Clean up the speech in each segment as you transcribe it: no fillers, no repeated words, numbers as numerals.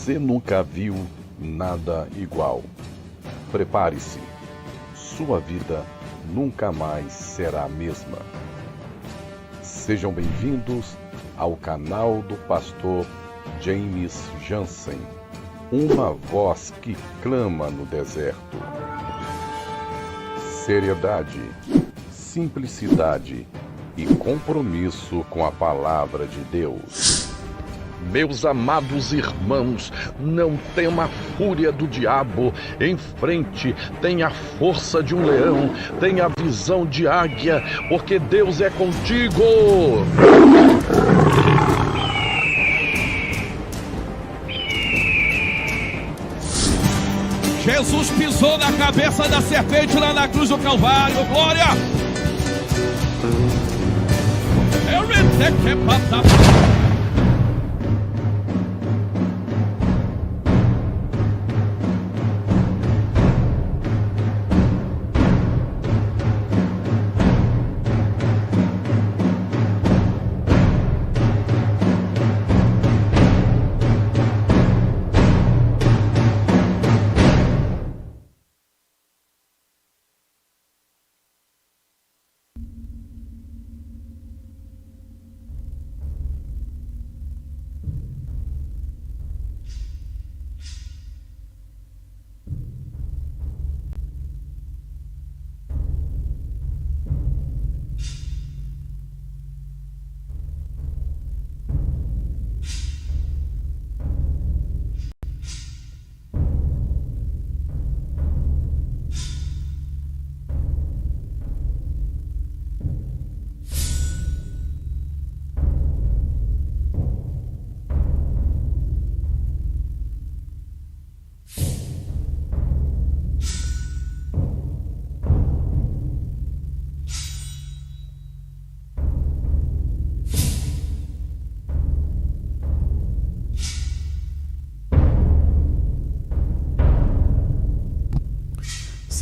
Você nunca viu nada igual. Prepare-se, sua vida nunca mais será a mesma. Sejam bem-vindos ao canal do pastor James Jansen, uma voz que clama no deserto. Seriedade, simplicidade e compromisso com a palavra de Deus. Meus amados irmãos, não tema a fúria do diabo. Em frente, tenha a força de um leão, tenha a visão de águia, porque Deus é contigo. Jesus pisou na cabeça da serpente lá na cruz do Calvário. Glória!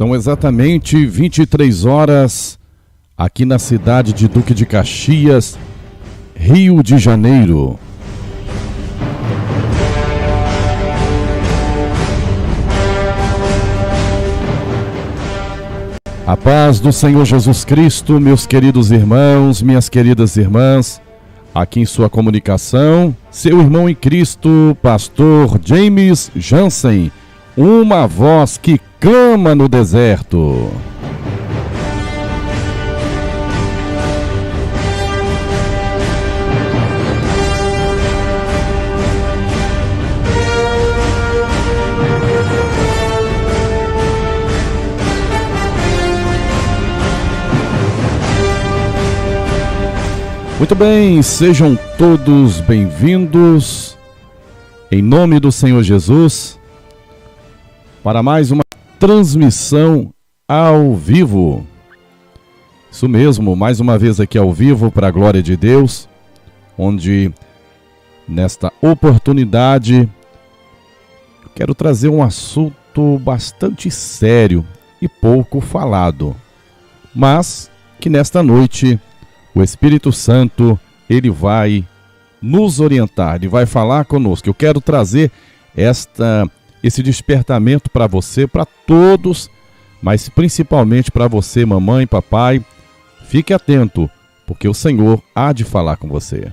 São exatamente 23 horas aqui na cidade de Duque de Caxias, Rio de Janeiro. A paz do Senhor Jesus Cristo, meus queridos irmãos, minhas queridas irmãs, aqui em sua comunicação, seu irmão em Cristo, pastor James Jansen, uma voz que clama no deserto. Muito bem, sejam todos bem-vindos, em nome do Senhor Jesus, para mais uma transmissão ao vivo. Isso mesmo, mais uma vez aqui ao vivo, para a glória de Deus, onde, nesta oportunidade, quero trazer um assunto bastante sério e pouco falado, mas que nesta noite o Espírito Santo, ele vai nos orientar, ele vai falar conosco. Eu quero trazer esse despertamento para você, para todos, mas principalmente para você, mamãe, papai. Fique atento, porque o Senhor há de falar com você.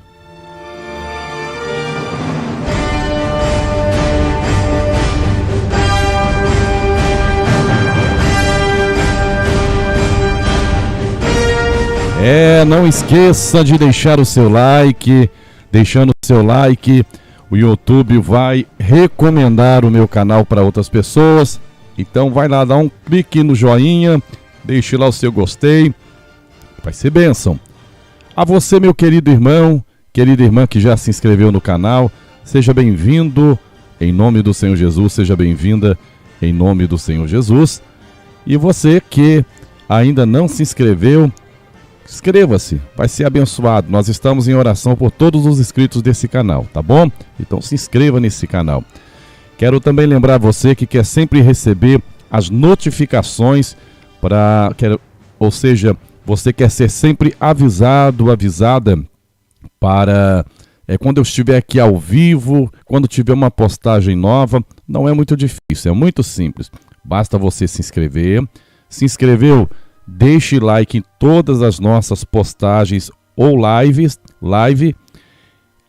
Não esqueça de deixar o seu like. Deixando o seu like, o YouTube vai recomendar o meu canal para outras pessoas. Então vai lá, dá um clique no joinha, deixe lá o seu gostei, vai ser bênção. A você, meu querido irmão, querida irmã que já se inscreveu no canal, seja bem-vindo em nome do Senhor Jesus, seja bem-vinda em nome do Senhor Jesus. E você que ainda não se inscreveu, inscreva-se, vai ser abençoado. Nós estamos em oração por todos os inscritos desse canal, tá bom? Então se inscreva nesse canal. Quero também lembrar você que quer sempre receber as notificações, ou seja, você quer ser sempre avisado, avisada para quando eu estiver aqui ao vivo, quando tiver uma postagem nova. Não é muito difícil, é muito simples. Basta você se inscrever. Se inscreveu? Deixe like em todas as nossas postagens ou live.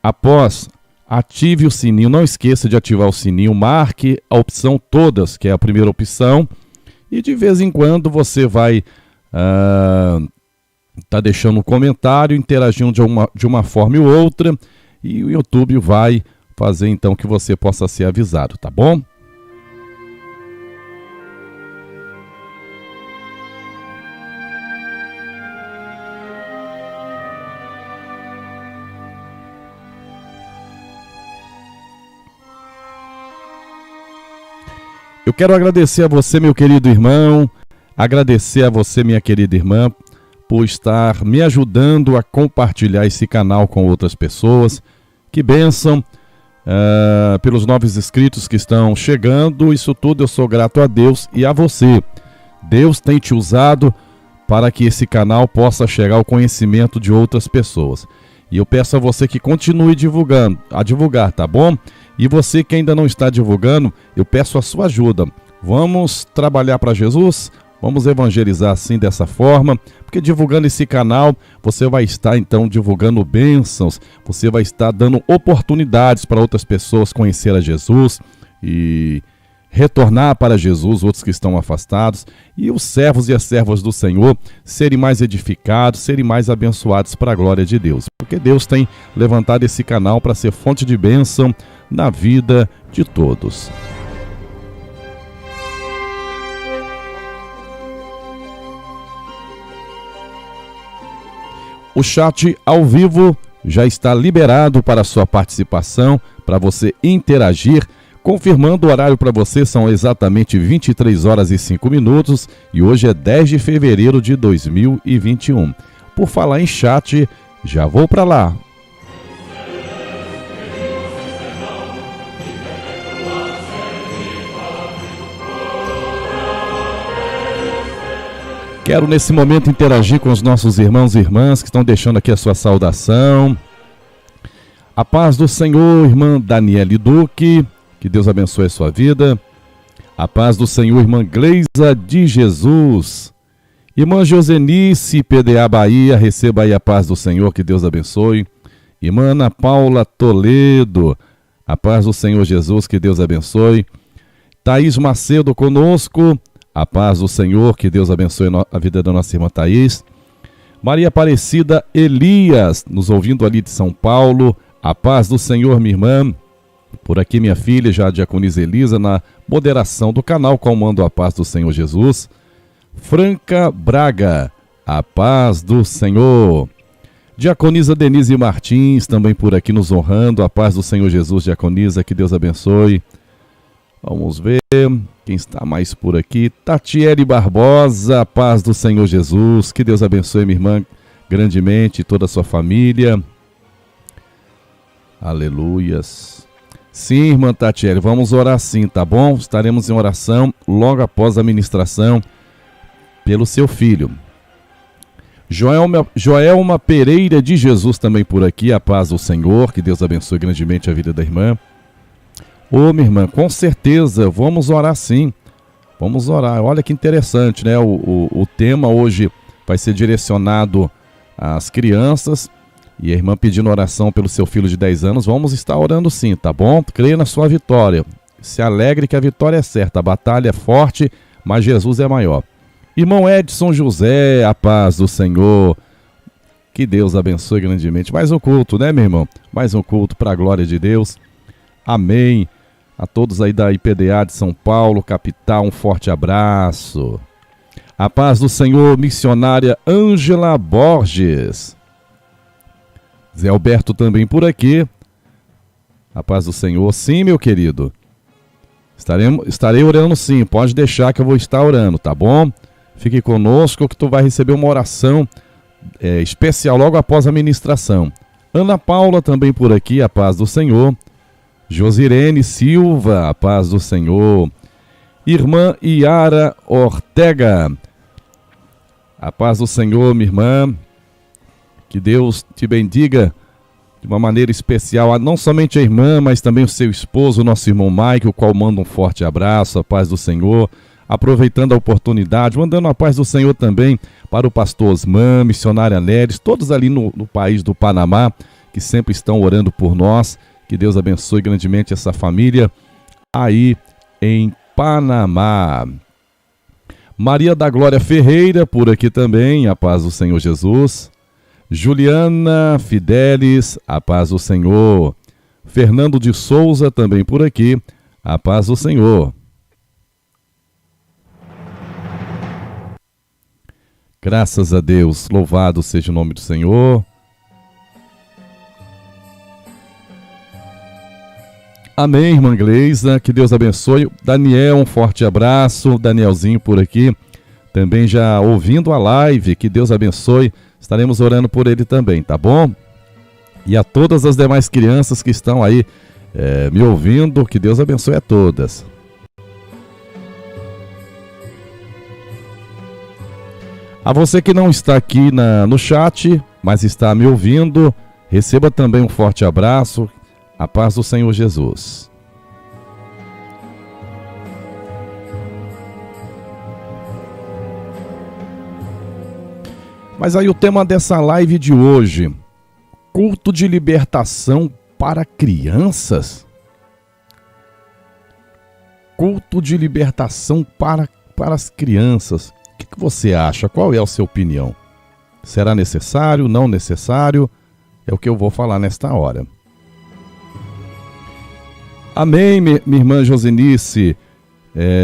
Após, ative o sininho. Não esqueça de ativar o sininho. Marque a opção todas, que é a primeira opção. E de vez em quando você vai tá deixando um comentário, interagindo de uma forma ou outra. E o YouTube vai fazer então que você possa ser avisado, tá bom? Eu quero agradecer a você, meu querido irmão, agradecer a você, minha querida irmã, por estar me ajudando a compartilhar esse canal com outras pessoas. Que bênção, pelos novos inscritos que estão chegando. Isso tudo eu sou grato a Deus e a você. Deus tem te usado para que esse canal possa chegar ao conhecimento de outras pessoas. E eu peço a você que continue a divulgar, tá bom? E você que ainda não está divulgando, eu peço a sua ajuda. Vamos trabalhar para Jesus? Vamos evangelizar assim, dessa forma, porque divulgando esse canal, você vai estar então divulgando bênçãos, você vai estar dando oportunidades para outras pessoas conhecer a Jesus e retornar para Jesus, outros que estão afastados, e os servos e as servas do Senhor serem mais edificados, serem mais abençoados para a glória de Deus. Porque Deus tem levantado esse canal para ser fonte de bênção na vida de todos. O chat ao vivo já está liberado para a sua participação, para você interagir. Confirmando o horário para você, são exatamente 23 horas e 5 minutos e hoje é 10 de fevereiro de 2021. Por falar em chat, já vou para lá. Quero nesse momento interagir com os nossos irmãos e irmãs que estão deixando aqui a sua saudação. A paz do Senhor, irmã Daniele Duque, que Deus abençoe a sua vida. A paz do Senhor, irmã Gleisa de Jesus. Irmã Josenice, PDA Bahia, receba aí a paz do Senhor, que Deus abençoe. Irmã Ana Paula Toledo, a paz do Senhor Jesus, que Deus abençoe. Thaís Macedo conosco, a paz do Senhor, que Deus abençoe a vida da nossa irmã Thaís. Maria Aparecida Elias, nos ouvindo ali de São Paulo, a paz do Senhor, minha irmã. Por aqui minha filha, já a diaconisa Elisa, na moderação do canal, comando a paz do Senhor Jesus. Franca Braga, a paz do Senhor. Diaconisa Denise Martins, também por aqui nos honrando. A paz do Senhor Jesus, Diaconisa, que Deus abençoe. Vamos ver quem está mais por aqui. Tatiele Barbosa, a paz do Senhor Jesus, que Deus abençoe, minha irmã, grandemente, toda a sua família. Aleluias. Sim, irmã Tatiele, vamos orar sim, tá bom? Estaremos em oração logo após a ministração pelo seu filho. Joelma Pereira de Jesus também por aqui, a paz do Senhor, que Deus abençoe grandemente a vida da irmã. Ô, minha irmã, com certeza, vamos orar sim, vamos orar. Olha que interessante, né? O tema hoje vai ser direcionado às crianças e a irmã pedindo oração pelo seu filho de 10 anos. Vamos estar orando sim, tá bom? Creia na sua vitória, se alegre que a vitória é certa, a batalha é forte, mas Jesus é maior. Irmão Edson José, a paz do Senhor, que Deus abençoe grandemente. Mais um culto, né, meu irmão? Mais um culto para a glória de Deus. Amém. A todos aí da IPDA de São Paulo, capital, um forte abraço. A paz do Senhor, missionária Ângela Borges. Zé Alberto também por aqui. A paz do Senhor, sim, meu querido. Estarei orando sim, pode deixar que eu vou estar orando, tá bom? Fique conosco que tu vai receber uma oração especial logo após a ministração. Ana Paula também por aqui, a paz do Senhor. Josirene Silva, a paz do Senhor. Irmã Iara Ortega, a paz do Senhor, minha irmã. Que Deus te bendiga de uma maneira especial, não somente a irmã, mas também o seu esposo, nosso irmão Mike, o qual manda um forte abraço, a paz do Senhor. Aproveitando a oportunidade, mandando a paz do Senhor também para o pastor Osman, missionária Neres, todos ali no país do Panamá, que sempre estão orando por nós. Que Deus abençoe grandemente essa família aí em Panamá. Maria da Glória Ferreira, por aqui também, a paz do Senhor Jesus. Juliana Fidelis, a paz do Senhor. Fernando de Souza, também por aqui, a paz do Senhor. Graças a Deus, louvado seja o nome do Senhor. Amém, irmã Gleisa, que Deus abençoe. Daniel, um forte abraço. Danielzinho por aqui, também já ouvindo a live, que Deus abençoe. Estaremos orando por ele também, tá bom? E a todas as demais crianças que estão aí me ouvindo, que Deus abençoe a todas. A você que não está aqui no chat, mas está me ouvindo, receba também um forte abraço. A paz do Senhor Jesus. Mas aí o tema dessa live de hoje, culto de libertação para crianças? Culto de libertação para as crianças. O que você acha? Qual é a sua opinião? Será necessário? Não necessário? É o que eu vou falar nesta hora. Amém, minha irmã Josenice.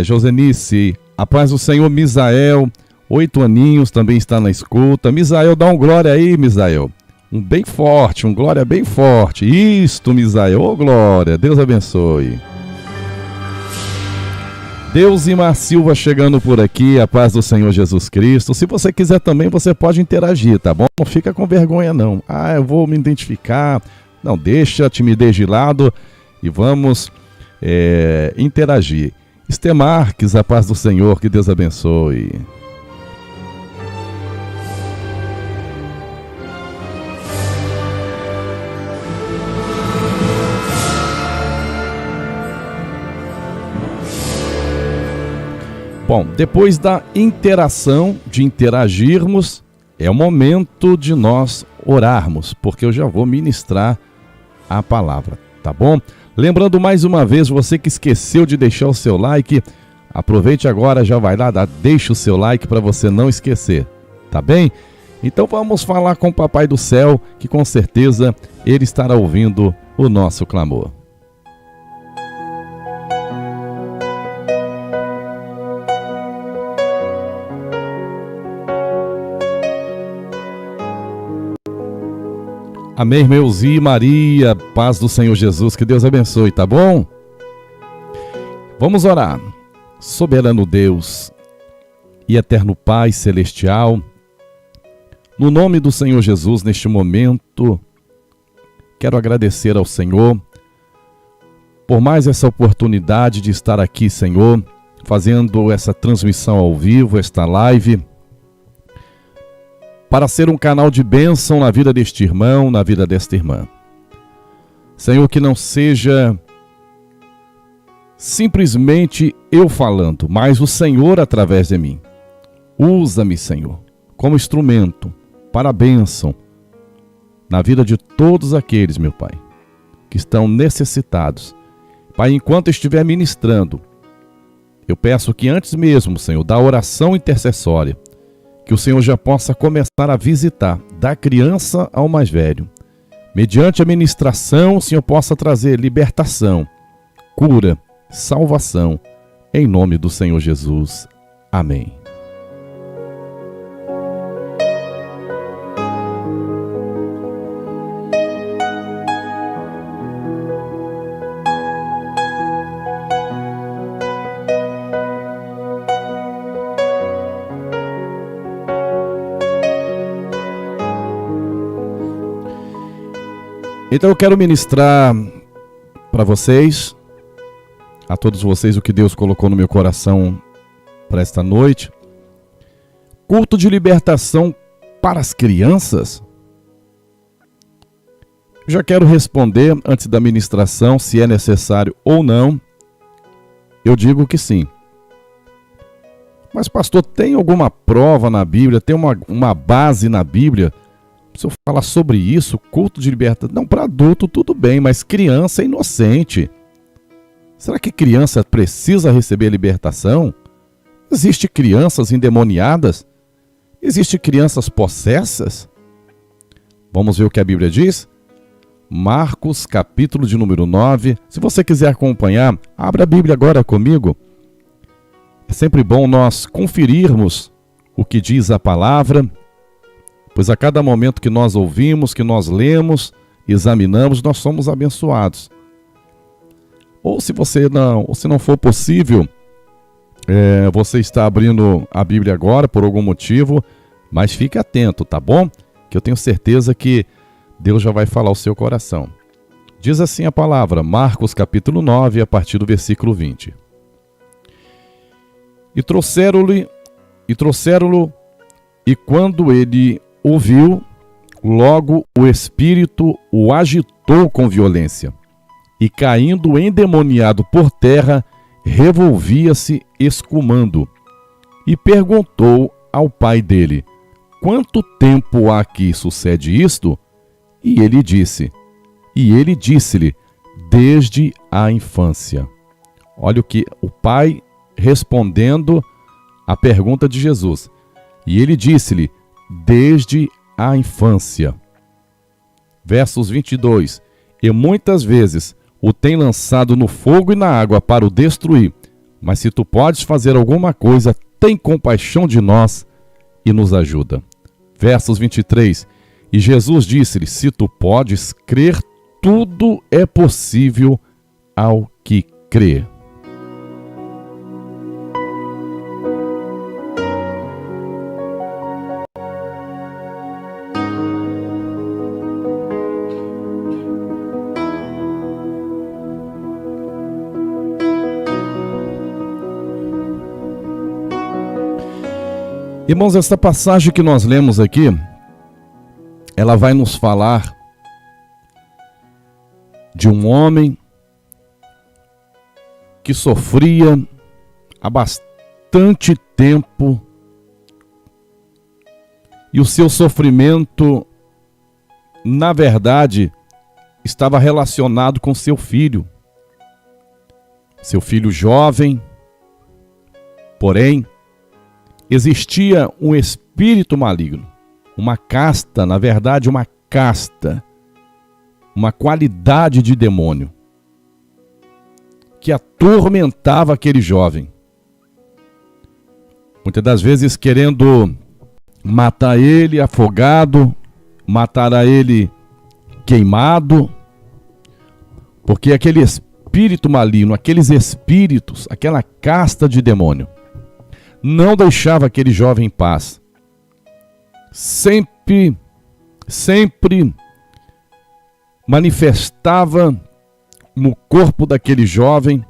Josenice, a paz do Senhor. Misael, 8 aninhos, também está na escuta. Misael, dá um glória aí, Misael. Um bem forte, um glória bem forte. Isto, Misael, ô glória, Deus abençoe. Deusima Silva chegando por aqui, a paz do Senhor Jesus Cristo. Se você quiser também, você pode interagir, tá bom? Não fica com vergonha não. Eu vou me identificar. Não, deixa a timidez de lado e vamos interagir. Esther Marques, a paz do Senhor, que Deus abençoe. Bom, depois da interação, de interagirmos, é o momento de nós orarmos, porque eu já vou ministrar a palavra, tá bom? Lembrando mais uma vez, você que esqueceu de deixar o seu like, aproveite agora, já vai lá, deixa o seu like para você não esquecer, tá bem? Então vamos falar com o Papai do Céu, que com certeza ele estará ouvindo o nosso clamor. Amém, irmãos e Maria, paz do Senhor Jesus, que Deus abençoe, tá bom? Vamos orar. Soberano Deus e eterno Pai celestial, no nome do Senhor Jesus, neste momento, quero agradecer ao Senhor por mais essa oportunidade de estar aqui, Senhor, fazendo essa transmissão ao vivo, esta live, para ser um canal de bênção na vida deste irmão, na vida desta irmã. Senhor, que não seja simplesmente eu falando, mas o Senhor através de mim. Usa-me, Senhor, como instrumento para a bênção na vida de todos aqueles, meu Pai, que estão necessitados. Pai, enquanto estiver ministrando, eu peço que antes mesmo, Senhor, da oração intercessória, que o Senhor já possa começar a visitar, da criança ao mais velho. Mediante a ministração, o Senhor possa trazer libertação, cura, salvação, em nome do Senhor Jesus. Amém. Então eu quero ministrar para vocês, a todos vocês, o que Deus colocou no meu coração para esta noite. Culto de libertação para as crianças? Já quero responder, antes da ministração, se é necessário ou não. Eu digo que sim. Mas pastor, tem alguma prova na Bíblia, tem uma base na Bíblia? Se eu falar sobre isso, culto de libertação, não, para adulto tudo bem, mas criança é inocente. Será que criança precisa receber libertação? Existem crianças endemoniadas? Existem crianças possessas? Vamos ver o que a Bíblia diz? Marcos, capítulo de número 9. Se você quiser acompanhar, abra a Bíblia agora comigo. É sempre bom nós conferirmos o que diz a palavra, pois a cada momento que nós ouvimos, que nós lemos, examinamos, nós somos abençoados. Ou se não for possível, você está abrindo a Bíblia agora por algum motivo, mas fique atento, tá bom? Que eu tenho certeza que Deus já vai falar ao seu coração. Diz assim a palavra, Marcos capítulo 9, a partir do versículo 20. E trouxeram-lo, e quando ele ouviu, logo o espírito o agitou com violência, e caindo endemoniado por terra, revolvia-se escumando, e perguntou ao pai dele, quanto tempo há que sucede isto? E ele disse-lhe, desde a infância. Olha o que o pai respondendo à pergunta de Jesus. E ele disse-lhe, desde a infância. Versos 22. E muitas vezes o tem lançado no fogo e na água para o destruir. Mas se tu podes fazer alguma coisa, tem compaixão de nós e nos ajuda. Versos 23. E Jesus disse-lhe, se tu podes crer, tudo é possível ao que crê. Irmãos, esta passagem que nós lemos aqui, ela vai nos falar de um homem que sofria há bastante tempo e o seu sofrimento, na verdade, estava relacionado com seu filho jovem, porém, existia um espírito maligno, uma casta, na verdade uma casta, uma qualidade de demônio, que atormentava aquele jovem. Muitas das vezes querendo matar ele afogado, matar a ele queimado, porque aquele espírito maligno, aqueles espíritos, aquela casta de demônio, não deixava aquele jovem em paz. Sempre manifestava no corpo daquele jovem,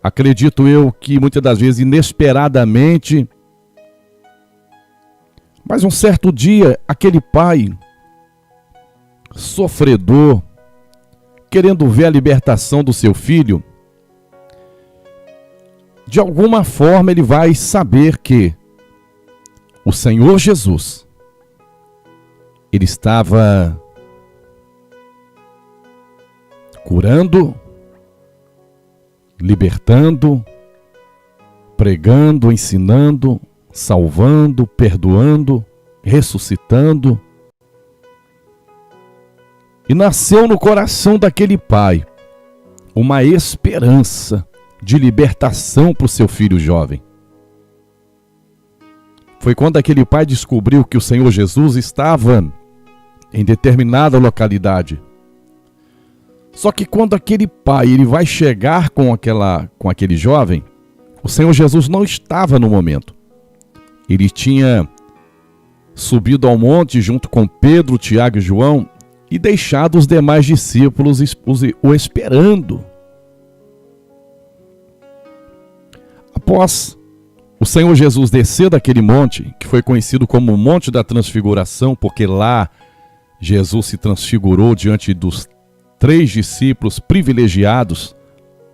acredito eu que muitas das vezes inesperadamente, mas um certo dia, aquele pai sofredor, querendo ver a libertação do seu filho, de alguma forma ele vai saber que o Senhor Jesus, ele estava curando, libertando, pregando, ensinando, salvando, perdoando, ressuscitando. E nasceu no coração daquele pai uma esperança de libertação para o seu filho jovem. Foi quando aquele pai descobriu que o Senhor Jesus estava em determinada localidade. Só que quando aquele pai ele vai chegar com aquele jovem, o Senhor Jesus não estava no momento. Ele tinha subido ao monte junto com Pedro, Tiago e João e deixado os demais discípulos o esperando. Após o Senhor Jesus descer daquele monte, que foi conhecido como o Monte da Transfiguração, porque lá Jesus se transfigurou diante dos 3 discípulos privilegiados,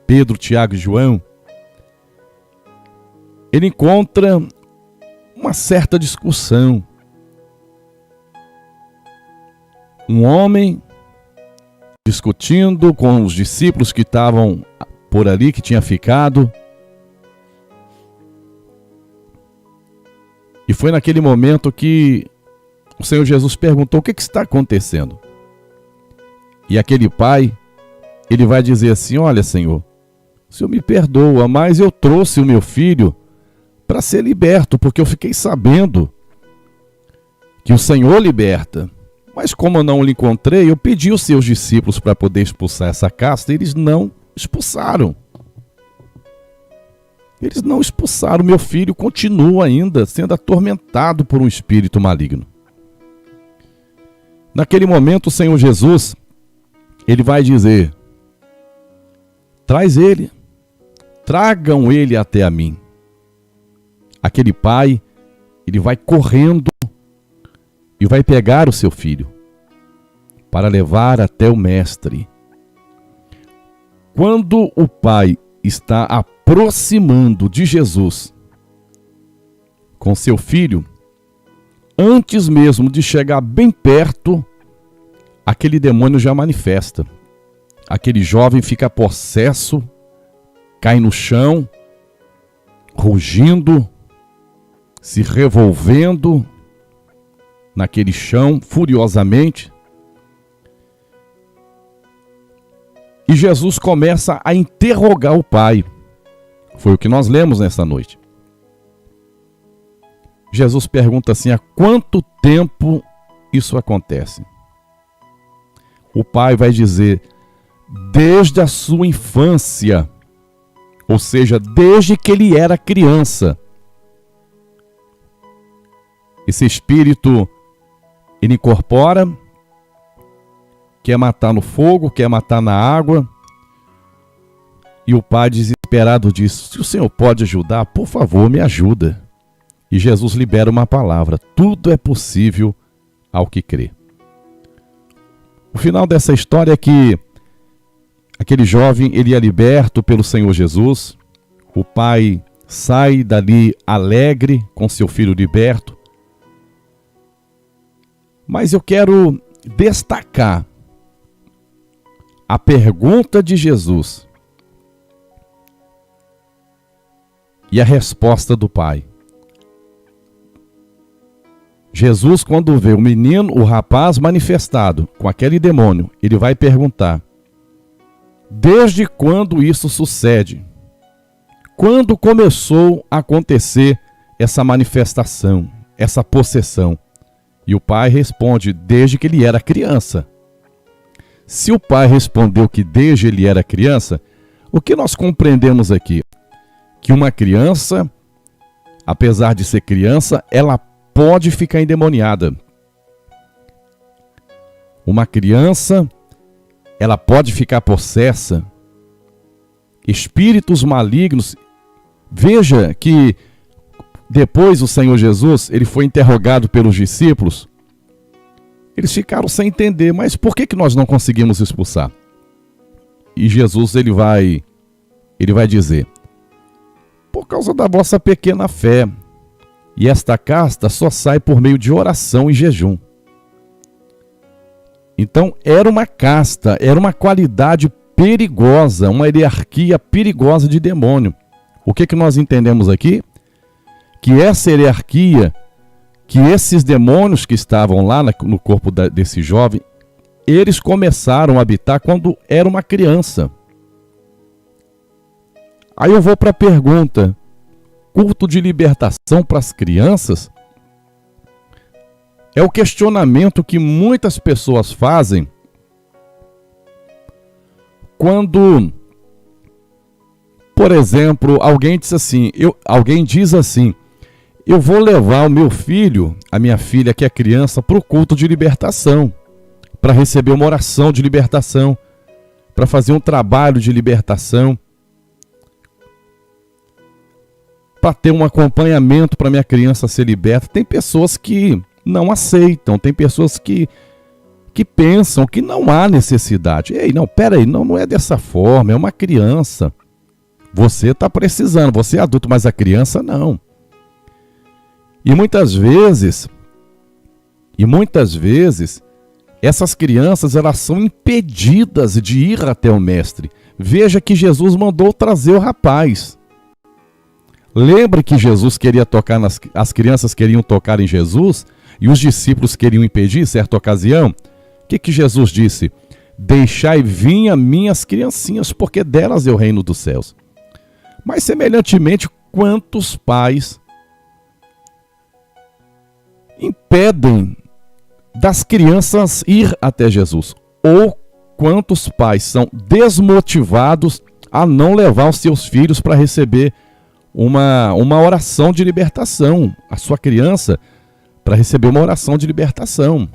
Pedro, Tiago e João, ele encontra uma certa discussão. Um homem discutindo com os discípulos que estavam por ali, que tinha ficado. E foi naquele momento que o Senhor Jesus perguntou: o que está acontecendo? E aquele pai, ele vai dizer assim: olha, Senhor, o Senhor me perdoa, mas eu trouxe o meu filho para ser liberto, porque eu fiquei sabendo que o Senhor liberta. Mas como eu não o encontrei, eu pedi aos seus discípulos para poder expulsar essa casta, e eles não expulsaram. Eles não expulsaram. Meu filho continua ainda sendo atormentado por um espírito maligno. Naquele momento, o Senhor Jesus, ele vai dizer: traz ele, tragam ele até a mim. Aquele pai, ele vai correndo e vai pegar o seu filho para levar até o mestre. Quando o pai está aproximando de Jesus com seu filho, antes mesmo de chegar bem perto, aquele demônio já manifesta. Aquele jovem fica possesso, cai no chão, rugindo, se revolvendo naquele chão furiosamente. E Jesus começa a interrogar o pai. Foi o que nós lemos nessa noite. Jesus pergunta assim: há quanto tempo isso acontece? O pai vai dizer: desde a sua infância, ou seja, desde que ele era criança. Esse espírito, ele incorpora, quer matar no fogo, quer matar na água. E o pai desesperado diz: se o Senhor pode ajudar, por favor, me ajuda. E Jesus libera uma palavra: tudo é possível ao que crê. O final dessa história é que aquele jovem, ele é liberto pelo Senhor Jesus. O pai sai dali alegre com seu filho liberto. Mas eu quero destacar a pergunta de Jesus e a resposta do pai. Jesus, quando vê o menino, o rapaz manifestado com aquele demônio, ele vai perguntar: desde quando isso sucede? Quando começou a acontecer essa manifestação, essa possessão? E o pai responde, desde que ele era criança. Se o pai respondeu que desde ele era criança, o que nós compreendemos aqui? Que uma criança, apesar de ser criança, ela pode ficar endemoniada. Uma criança, ela pode ficar possessa. Espíritos malignos. Veja que depois o Senhor Jesus, ele foi interrogado pelos discípulos. Eles ficaram sem entender, mas por que nós não conseguimos expulsar? E Jesus, ele vai dizer, por causa da vossa pequena fé. E esta casta só sai por meio de oração e jejum. Então, era uma casta, era uma qualidade perigosa, uma hierarquia perigosa de demônio. O que nós entendemos aqui? Que essa hierarquia, que esses demônios que estavam lá no corpo desse jovem, eles começaram a habitar quando era uma criança. Aí eu vou para a pergunta, culto de libertação para as crianças? É o questionamento que muitas pessoas fazem quando, por exemplo, alguém diz assim, eu vou levar o meu filho, a minha filha que é criança, para o culto de libertação, para receber uma oração de libertação, para fazer um trabalho de libertação, para ter um acompanhamento para minha criança ser liberta. Tem pessoas que não aceitam, tem pessoas que pensam que não há necessidade. Ei, não, peraí, não é dessa forma, é uma criança. Você está precisando, você é adulto, mas a criança não. E muitas vezes, essas crianças, elas são impedidas de ir até o mestre. Veja que Jesus mandou trazer o rapaz. Lembre que Jesus queria tocar as crianças queriam tocar em Jesus e os discípulos queriam impedir, certa ocasião. O que Jesus disse? Deixai vir a minhas criancinhas, porque delas é o reino dos céus. Mas semelhantemente, quantos pais impedem das crianças ir até Jesus? Ou quantos pais são desmotivados a não levar os seus filhos para receber uma oração de libertação, a sua criança para receber uma oração de libertação.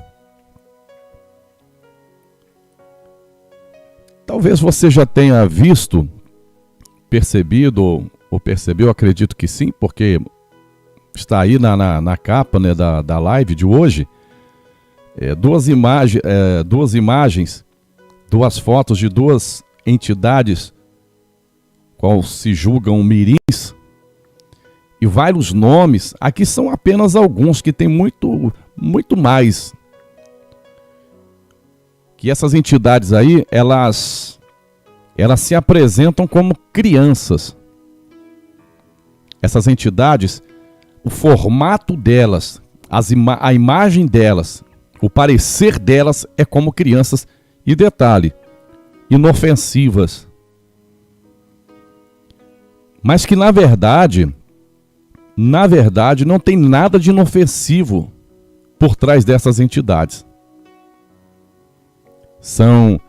Talvez você já tenha visto, percebido ou percebeu, acredito que sim, porque está aí na capa, né, da live de hoje, duas imagens, duas fotos de duas entidades qual se julgam mirins, e vários nomes. Aqui são apenas alguns, que tem muito mais. Que essas entidades aí, elas se apresentam como crianças. Essas entidades, o formato delas, a imagem delas, o parecer delas é como crianças. E detalhe, inofensivas. Mas que na verdade não tem nada de inofensivo por trás dessas entidades. São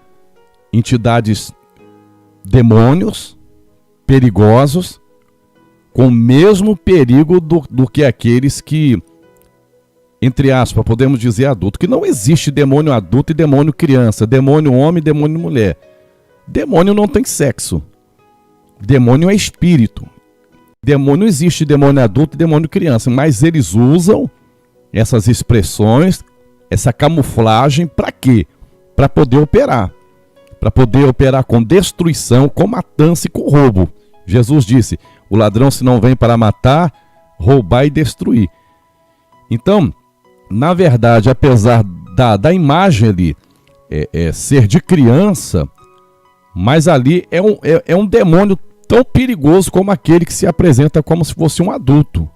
entidades demônios, perigosos, com o mesmo perigo do que aqueles que, entre aspas, podemos dizer adulto, que não existe demônio adulto e demônio criança, demônio homem e demônio mulher. Demônio não tem sexo. Demônio é espírito. Demônio existe, demônio adulto e demônio criança, mas eles usam essas expressões, essa camuflagem, para quê? Para poder operar. Para poder operar com destruição, com matança e com roubo. Jesus disse, o ladrão se não vem para matar, roubar e destruir. Então, na verdade, apesar da imagem ali ser de criança, mas ali é um demônio tão perigoso como aquele que se apresenta como se fosse um adulto.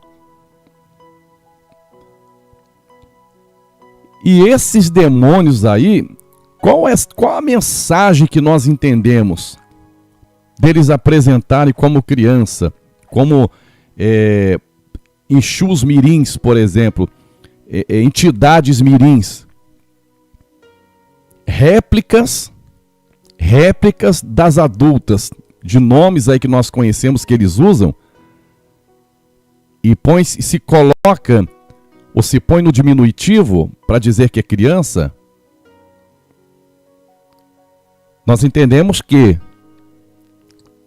E esses demônios aí, qual a mensagem que nós entendemos deles apresentarem como criança, como Exus mirins, por exemplo, entidades mirins, réplicas das adultas, de nomes aí que nós conhecemos que eles usam, e se coloca ou se põe no diminutivo para dizer que é criança, nós entendemos que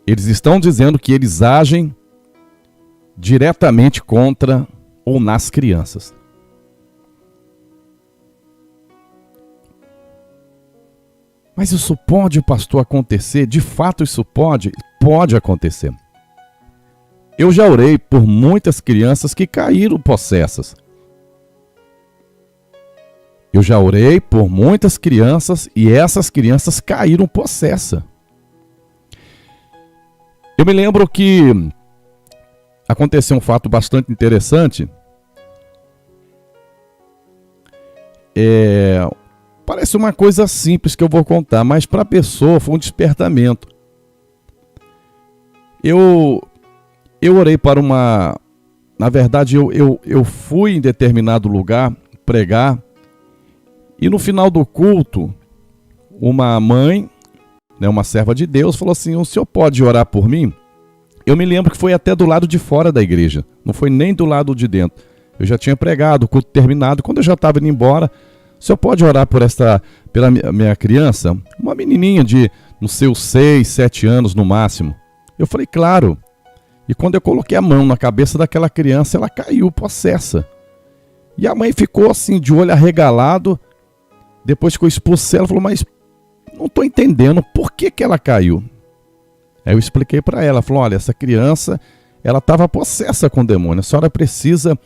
eles estão dizendo que eles agem diretamente contra ou nas crianças. Mas isso pode, pastor, acontecer? De fato isso pode acontecer. Eu já orei por muitas crianças que caíram possessas. Eu já orei por muitas crianças e essas crianças caíram possessas. Eu me lembro que aconteceu um fato bastante interessante. Parece uma coisa simples que eu vou contar, mas para a pessoa foi um despertamento. Eu orei para uma... Na verdade, eu fui em determinado lugar pregar, e no final do culto, uma mãe, uma serva de Deus, falou assim: o senhor pode orar por mim? Eu me lembro que foi até do lado de fora da igreja, não foi nem do lado de dentro. Eu já tinha pregado, o culto terminado, quando eu já estava indo embora: o senhor pode orar pela minha criança? Uma menininha de nos seus 6, 7 anos no máximo. Eu falei, claro. E quando eu coloquei a mão na cabeça daquela criança, ela caiu possessa. E a mãe ficou assim, de olho arregalado. Depois que eu expulsei, ela falou, mas não estou entendendo por que ela caiu. Aí eu expliquei para ela, falou, olha, essa criança, ela estava possessa com o demônio. A senhora precisa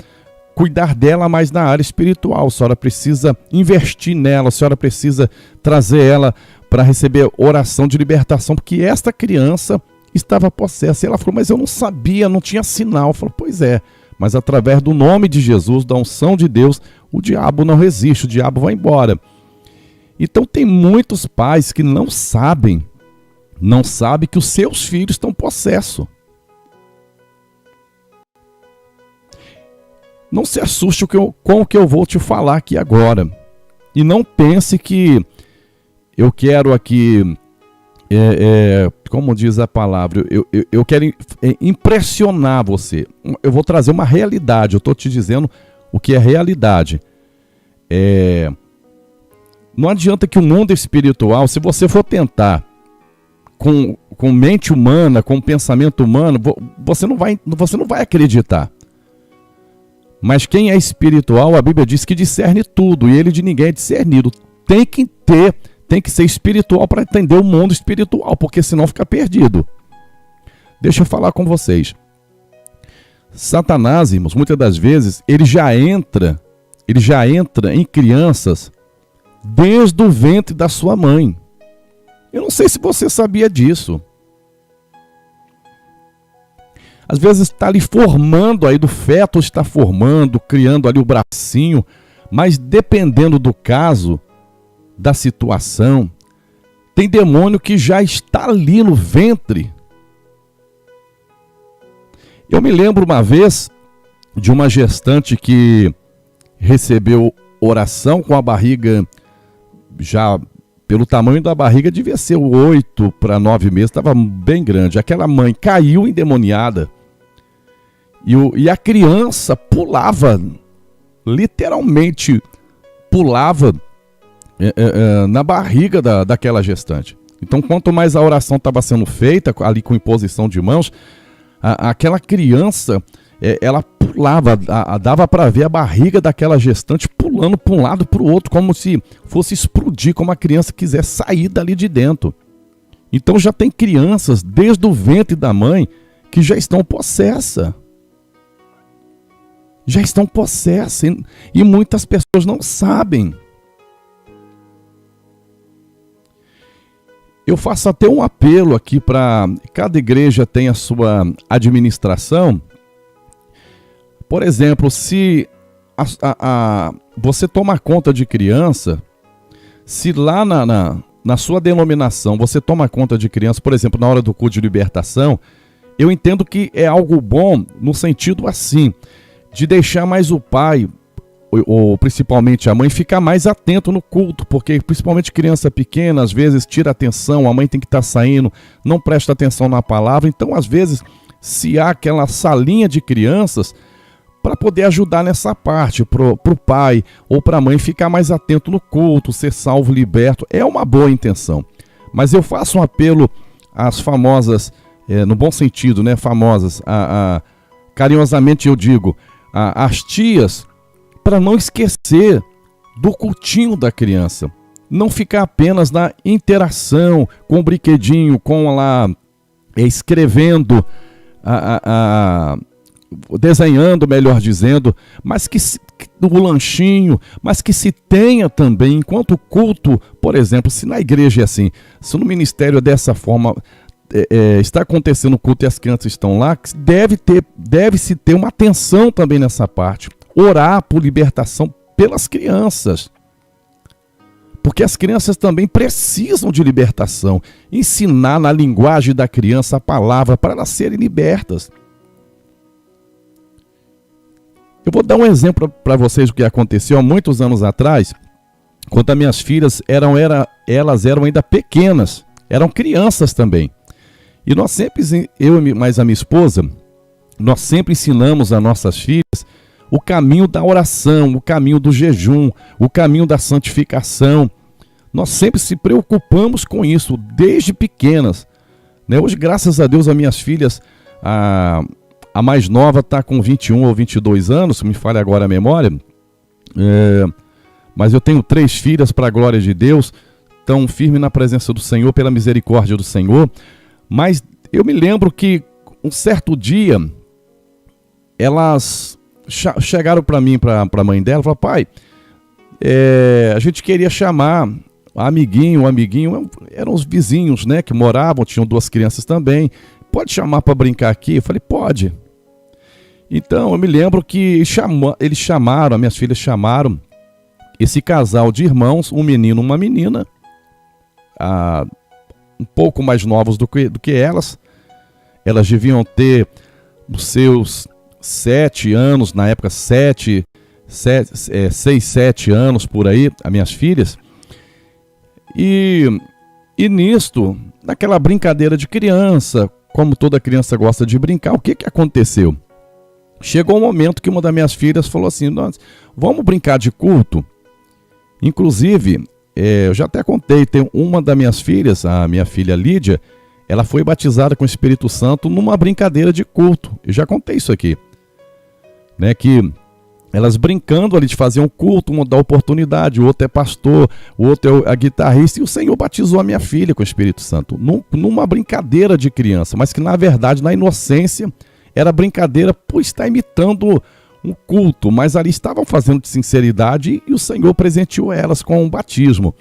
cuidar dela mais na área espiritual. A senhora precisa investir nela. A senhora precisa trazer ela para receber oração de libertação, porque esta criança estava possessa. E ela falou, mas eu não sabia, não tinha sinal. Eu falei, pois é, mas através do nome de Jesus, da unção de Deus, o diabo não resiste, o diabo vai embora. Então tem muitos pais que não sabem que os seus filhos estão possessos. Não se assuste com o que eu vou te falar aqui agora. E não pense que eu quero aqui, como diz a palavra, eu quero impressionar você. Eu vou trazer uma realidade, eu estou te dizendo o que é realidade. Não adianta que o mundo espiritual, se você for tentar com mente humana, com pensamento humano, você não vai acreditar. Mas quem é espiritual, a Bíblia diz que discerne tudo, e ele de ninguém é discernido. Tem que ser espiritual para entender o mundo espiritual, porque senão fica perdido. Deixa eu falar com vocês. Satanás, irmãos, muitas das vezes, ele já entra em crianças desde o ventre da sua mãe. Eu não sei se você sabia disso. Às vezes está ali formando, aí do feto está formando, criando ali o bracinho, mas dependendo do caso, da situação, tem demônio que já está ali no ventre. Eu me lembro uma vez de uma gestante que recebeu oração com a barriga, já pelo tamanho da barriga, devia ser 8 para 9 meses, estava bem grande. Aquela mãe caiu endemoniada. E a criança pulava, literalmente pulava na barriga daquela gestante. Então, quanto mais a oração estava sendo feita, ali com imposição de mãos, aquela criança, ela pulava, dava para ver a barriga daquela gestante pulando para um lado e para o outro, como se fosse explodir, como a criança quiser sair dali de dentro. Então já tem crianças, desde o ventre da mãe, que já estão possessas. Já estão possessas e muitas pessoas não sabem. Eu faço até um apelo aqui para cada igreja tem a sua administração. Por exemplo, se você toma conta de criança, se lá na sua denominação você toma conta de criança, por exemplo, na hora do culto de libertação, eu entendo que é algo bom no sentido assim, de deixar mais o pai ou principalmente a mãe, ficar mais atento no culto, porque principalmente criança pequena, às vezes tira atenção, a mãe tem que estar saindo, não presta atenção na palavra, então às vezes se há aquela salinha de crianças, para poder ajudar nessa parte, pro pai ou para a mãe ficar mais atento no culto, ser salvo, liberto, é uma boa intenção. Mas eu faço um apelo às famosas, no bom sentido, né, famosas, carinhosamente eu digo, às tias, para não esquecer do cultinho da criança. Não ficar apenas na interação com o brinquedinho, com lá escrevendo, desenhando, melhor dizendo, mas que o lanchinho, mas que se tenha também, enquanto o culto, por exemplo, se na igreja é assim, se no ministério é dessa forma, está acontecendo o culto e as crianças estão lá, deve-se ter uma atenção também nessa parte. Orar por libertação pelas crianças. Porque as crianças também precisam de libertação. Ensinar na linguagem da criança a palavra para elas serem libertas. Eu vou dar um exemplo para vocês do que aconteceu há muitos anos atrás, quando as minhas filhas elas eram ainda pequenas, eram crianças também. E nós sempre, eu e mais a minha esposa, nós sempre ensinamos às nossas filhas o caminho da oração, o caminho do jejum, o caminho da santificação. Nós sempre se preocupamos com isso, desde pequenas. Hoje, graças a Deus, as minhas filhas, a mais nova está com 21 ou 22 anos, se me falha agora a memória, mas eu tenho 3 filhas para a glória de Deus, estão firmes na presença do Senhor, pela misericórdia do Senhor. Mas eu me lembro que um certo dia, elas chegaram para mim, para a mãe dela, falaram: pai, a gente queria chamar o amiguinho, eram os vizinhos, né, que moravam, tinham 2 crianças também, pode chamar para brincar aqui? Eu falei: pode. Então eu me lembro que eles chamaram, as minhas filhas chamaram esse casal de irmãos, um menino e uma menina, um pouco mais novos do que elas deviam ter os seus 7 anos, na época 6, 7 anos por aí, as minhas filhas. E nisto, naquela brincadeira de criança, como toda criança gosta de brincar, o que aconteceu? Chegou um momento que uma das minhas filhas falou assim: vamos brincar de culto? Inclusive, eu já até contei, tem uma das minhas filhas, a minha filha Lídia, ela foi batizada com o Espírito Santo numa brincadeira de culto. Eu já contei isso aqui. Que elas brincando ali de fazer um culto, uma dá oportunidade, o outro é pastor, o outro é a guitarrista, e o Senhor batizou a minha filha com o Espírito Santo, numa brincadeira de criança, mas que na verdade, na inocência, era brincadeira por estar imitando um culto, mas ali estavam fazendo de sinceridade e o Senhor presenteou elas com um batismo.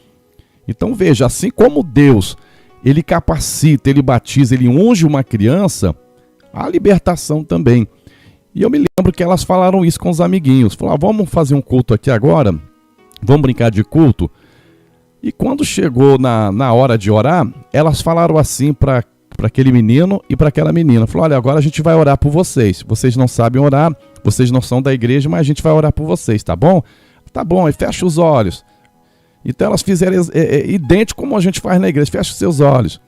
Então veja, assim como Deus, Ele capacita, Ele batiza, Ele unge uma criança, a libertação também. E eu me lembro que elas falaram isso com os amiguinhos. Falaram: vamos fazer um culto aqui agora? Vamos brincar de culto? E quando chegou na hora de orar, elas falaram assim para aquele menino e para aquela menina. Falaram: olha, agora a gente vai orar por vocês. Vocês não sabem orar, vocês não são da igreja, mas a gente vai orar por vocês, tá bom? Tá bom, e fecha os olhos. Então elas fizeram idêntico como a gente faz na igreja, fecha os seus olhos.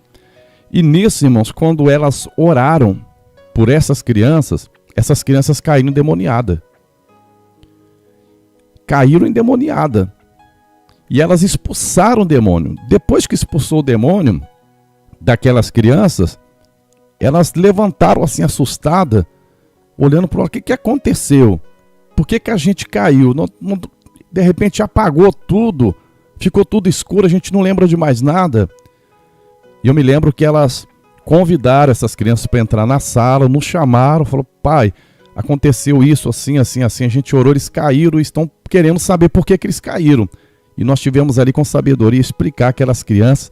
E nisso, irmãos, quando elas oraram por essas crianças caíram endemoniadas. Caíram endemoniadas. E elas expulsaram o demônio. Depois que expulsou o demônio daquelas crianças, elas levantaram assim assustadas, olhando para o que aconteceu? Por que a gente caiu? De repente apagou tudo, ficou tudo escuro, a gente não lembra de mais nada. E eu me lembro que elas convidaram essas crianças para entrar na sala, nos chamaram, falou: pai, aconteceu isso, assim, assim, assim, a gente orou, eles caíram e estão querendo saber por que eles caíram. E nós tivemos ali com sabedoria explicar aquelas crianças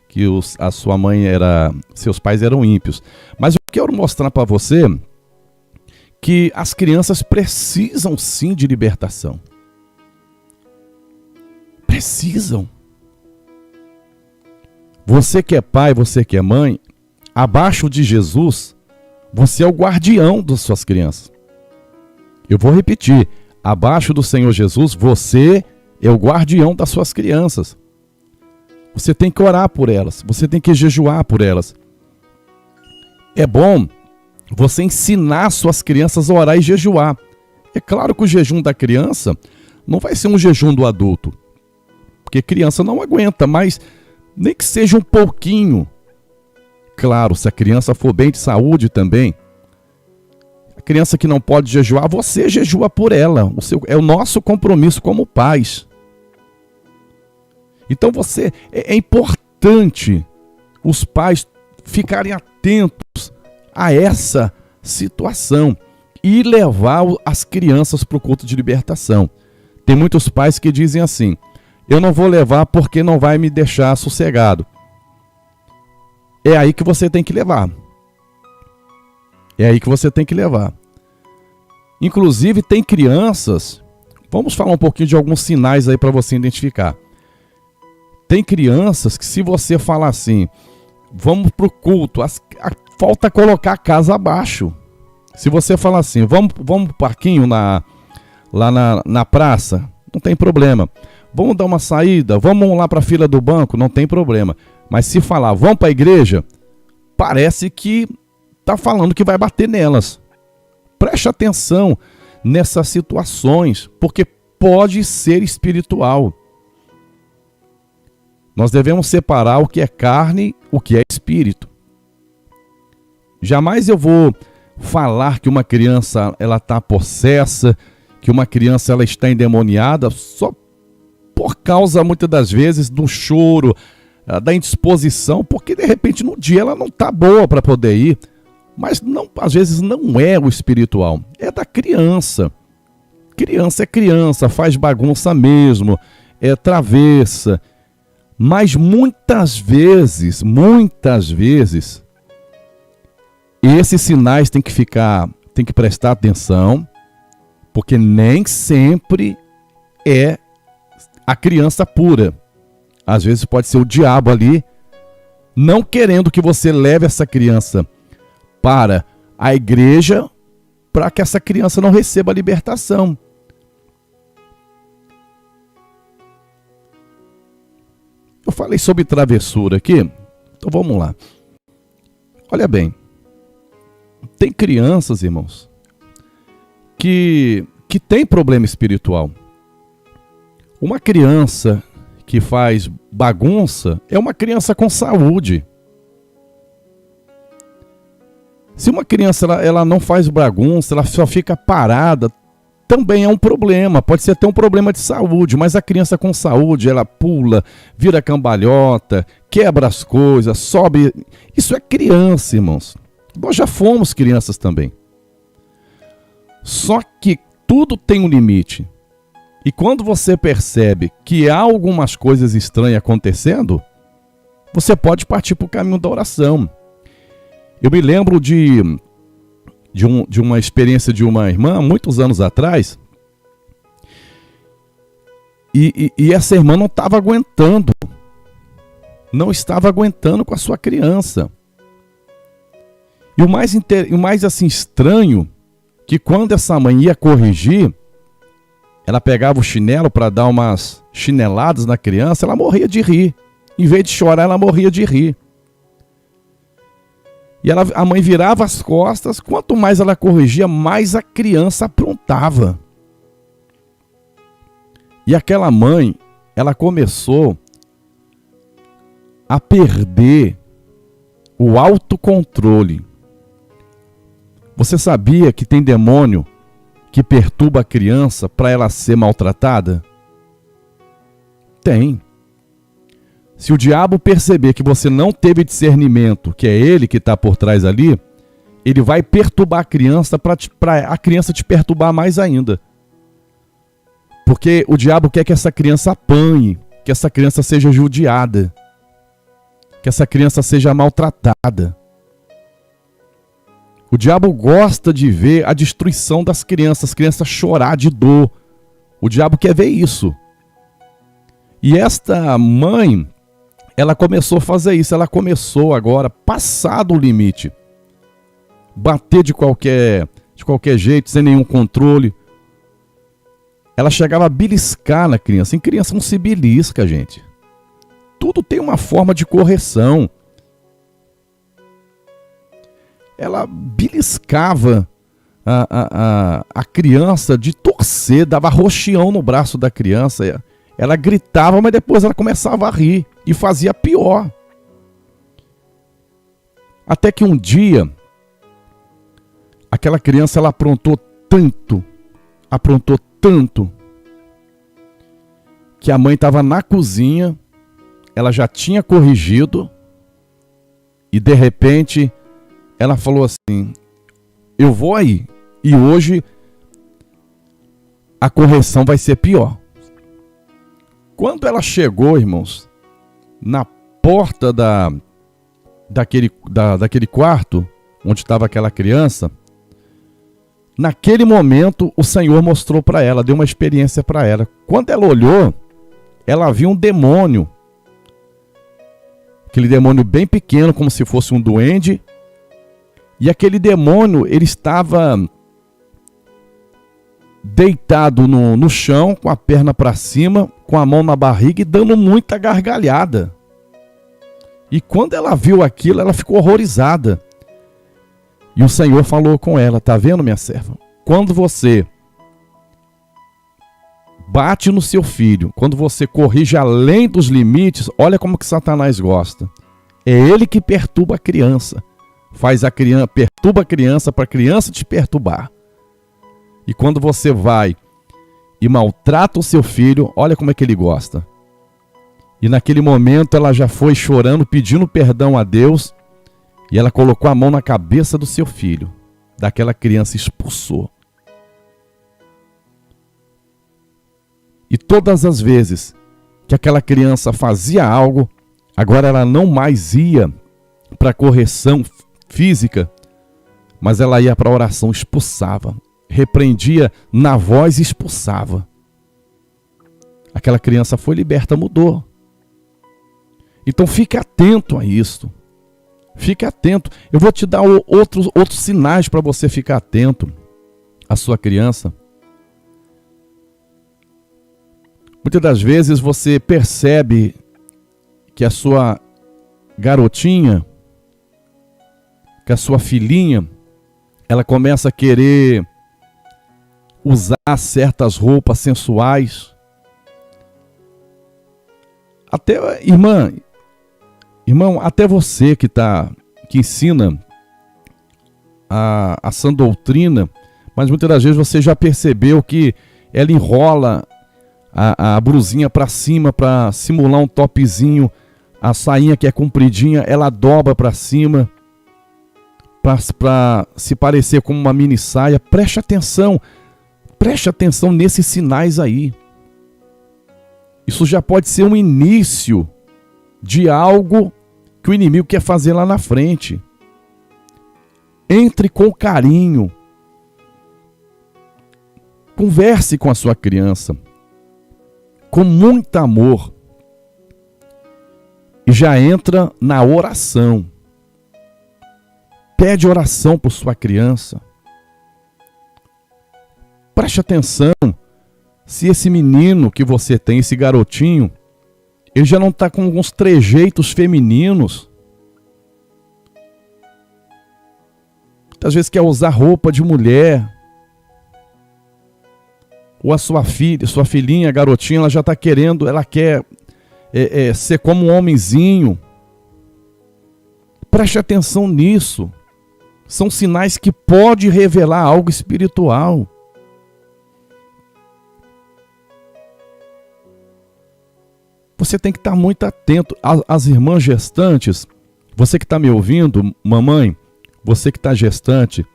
que a sua mãe seus pais eram ímpios. Mas eu quero mostrar para você que as crianças precisam sim de libertação. Precisam. Você que é pai, você que é mãe, abaixo de Jesus, você é o guardião das suas crianças. Eu vou repetir. abaixo do Senhor Jesus, você é o guardião das suas crianças. Você tem que orar por elas, você tem que jejuar por elas. É bom você ensinar suas crianças a orar e jejuar. É claro que o jejum da criança não vai ser um jejum do adulto, porque criança não aguenta, mas nem que seja um pouquinho. Claro, se a criança for bem de saúde também. A criança que não pode jejuar, você jejua por ela. É o nosso compromisso como pais. Então é importante os pais ficarem atentos a essa situação e levar as crianças para o culto de libertação. Tem muitos pais que dizem assim: eu não vou levar porque não vai me deixar sossegado. É aí que você tem que levar. É aí que você tem que levar. Inclusive tem crianças, vamos falar um pouquinho de alguns sinais aí para você identificar. Tem crianças que, se você falar assim, vamos para o culto, falta colocar a casa abaixo. Se você falar assim, vamos para o parquinho lá na praça, não tem problema. Vamos dar uma saída, vamos lá para a fila do banco, não tem problema. Mas se falar, vamos para a igreja, parece que está falando que vai bater nelas. Preste atenção nessas situações, porque pode ser espiritual. Nós devemos separar o que é carne, o que é espírito. Jamais eu vou falar que uma criança ela está possessa, que uma criança ela está endemoniada, só por causa, muitas das vezes, do choro, da indisposição, porque de repente no dia ela não está boa para poder ir. Mas não, às vezes não é o espiritual, é da criança. Criança é criança, faz bagunça mesmo, é travessa. Mas muitas vezes, esses sinais tem que prestar atenção, porque nem sempre é a criança pura. Às vezes pode ser o diabo ali, não querendo que você leve essa criança para a igreja, para que essa criança não receba a libertação. Eu falei sobre travessura aqui, então vamos lá. Olha bem, tem crianças, irmãos, que tem problema espiritual. Uma criança que faz bagunça é uma criança com saúde. Se uma criança ela não faz bagunça, ela só fica parada, também é um problema. Pode ser até um problema de saúde, mas a criança com saúde, ela pula, vira cambalhota, quebra as coisas, sobe. Isso é criança, irmãos. Nós já fomos crianças também. Só que tudo tem um limite. E quando você percebe que há algumas coisas estranhas acontecendo, você pode partir para o caminho da oração. Eu me lembro de uma experiência de uma irmã, muitos anos atrás, e essa irmã não estava aguentando com a sua criança. E o mais assim estranho, que quando essa mãe ia corrigir, ela pegava o chinelo para dar umas chineladas na criança, ela morria de rir. Em vez de chorar, ela morria de rir. E a mãe virava as costas, quanto mais ela corrigia, mais a criança aprontava. E aquela mãe, ela começou a perder o autocontrole. Você sabia que tem demônio que perturba a criança para ela ser maltratada? Tem. Se o diabo perceber que você não teve discernimento, que é ele que está por trás ali, ele vai perturbar a criança para a criança te perturbar mais ainda. Porque o diabo quer que essa criança apanhe, que essa criança seja judiada, que essa criança seja maltratada. O diabo gosta de ver a destruição das crianças, as crianças chorar de dor. O diabo quer ver isso. E esta mãe, ela começou a fazer isso, ela começou agora, passado o limite, bater de qualquer jeito, sem nenhum controle. ela chegava a beliscar na criança. Em criança não se belisca, gente. Tudo tem uma forma de correção. Ela beliscava a criança de torcer, dava roxião no braço da criança. Ela gritava, mas depois ela começava a rir e fazia pior. Até que um dia, aquela criança ela aprontou tanto, que a mãe estava na cozinha, ela já tinha corrigido, e de repente ela falou assim: eu vou aí, e hoje a correção vai ser pior. Quando ela chegou, irmãos, na porta daquele quarto onde estava aquela criança, naquele momento o Senhor mostrou para ela, deu uma experiência para ela. Quando ela olhou, ela viu um demônio, aquele demônio bem pequeno, como se fosse um duende, e aquele demônio, ele estava deitado no chão, com a perna para cima, com a mão na barriga e dando muita gargalhada. E quando ela viu aquilo, ela ficou horrorizada. E o Senhor falou com ela: tá vendo, minha serva? Quando você bate no seu filho, quando você corrige além dos limites, olha como que Satanás gosta. É ele que perturba a criança. Perturba a criança para a criança te perturbar. E quando você vai e maltrata o seu filho, olha como é que ele gosta. E naquele momento ela já foi chorando, pedindo perdão a Deus, e ela colocou a mão na cabeça do seu filho, daquela criança, expulsou. E todas as vezes que aquela criança fazia algo, agora ela não mais ia para correção física, mas ela ia para a oração, expulsava, repreendia na voz e expulsava. Aquela criança foi liberta, mudou. Então fique atento a isso. Fique atento. Eu vou te dar outros sinais para você ficar atento à sua criança. Muitas das vezes você percebe que a sua garotinha, que a sua filhinha, ela começa a querer usar certas roupas sensuais. Até, irmão, até você que ensina a sã doutrina, mas muitas das vezes você já percebeu que ela enrola a blusinha para cima para simular um topzinho, a sainha que é compridinha, ela dobra para cima para se parecer como uma mini saia. Preste atenção nesses sinais aí. Isso já pode ser um início de algo que o inimigo quer fazer lá na frente. Entre com carinho. Converse com a sua criança com muito amor. E já entra na oração. Pede oração por sua criança. Preste atenção se esse menino que você tem, esse garotinho, ele já não está com alguns trejeitos femininos. Muitas vezes quer usar roupa de mulher. Ou a sua filhinha, a garotinha, ela já está querendo, ela quer ser como um homenzinho. Preste atenção nisso. São sinais que podem revelar algo espiritual. Você tem que estar muito atento. As irmãs gestantes, você que está me ouvindo, mamãe, você que está gestante,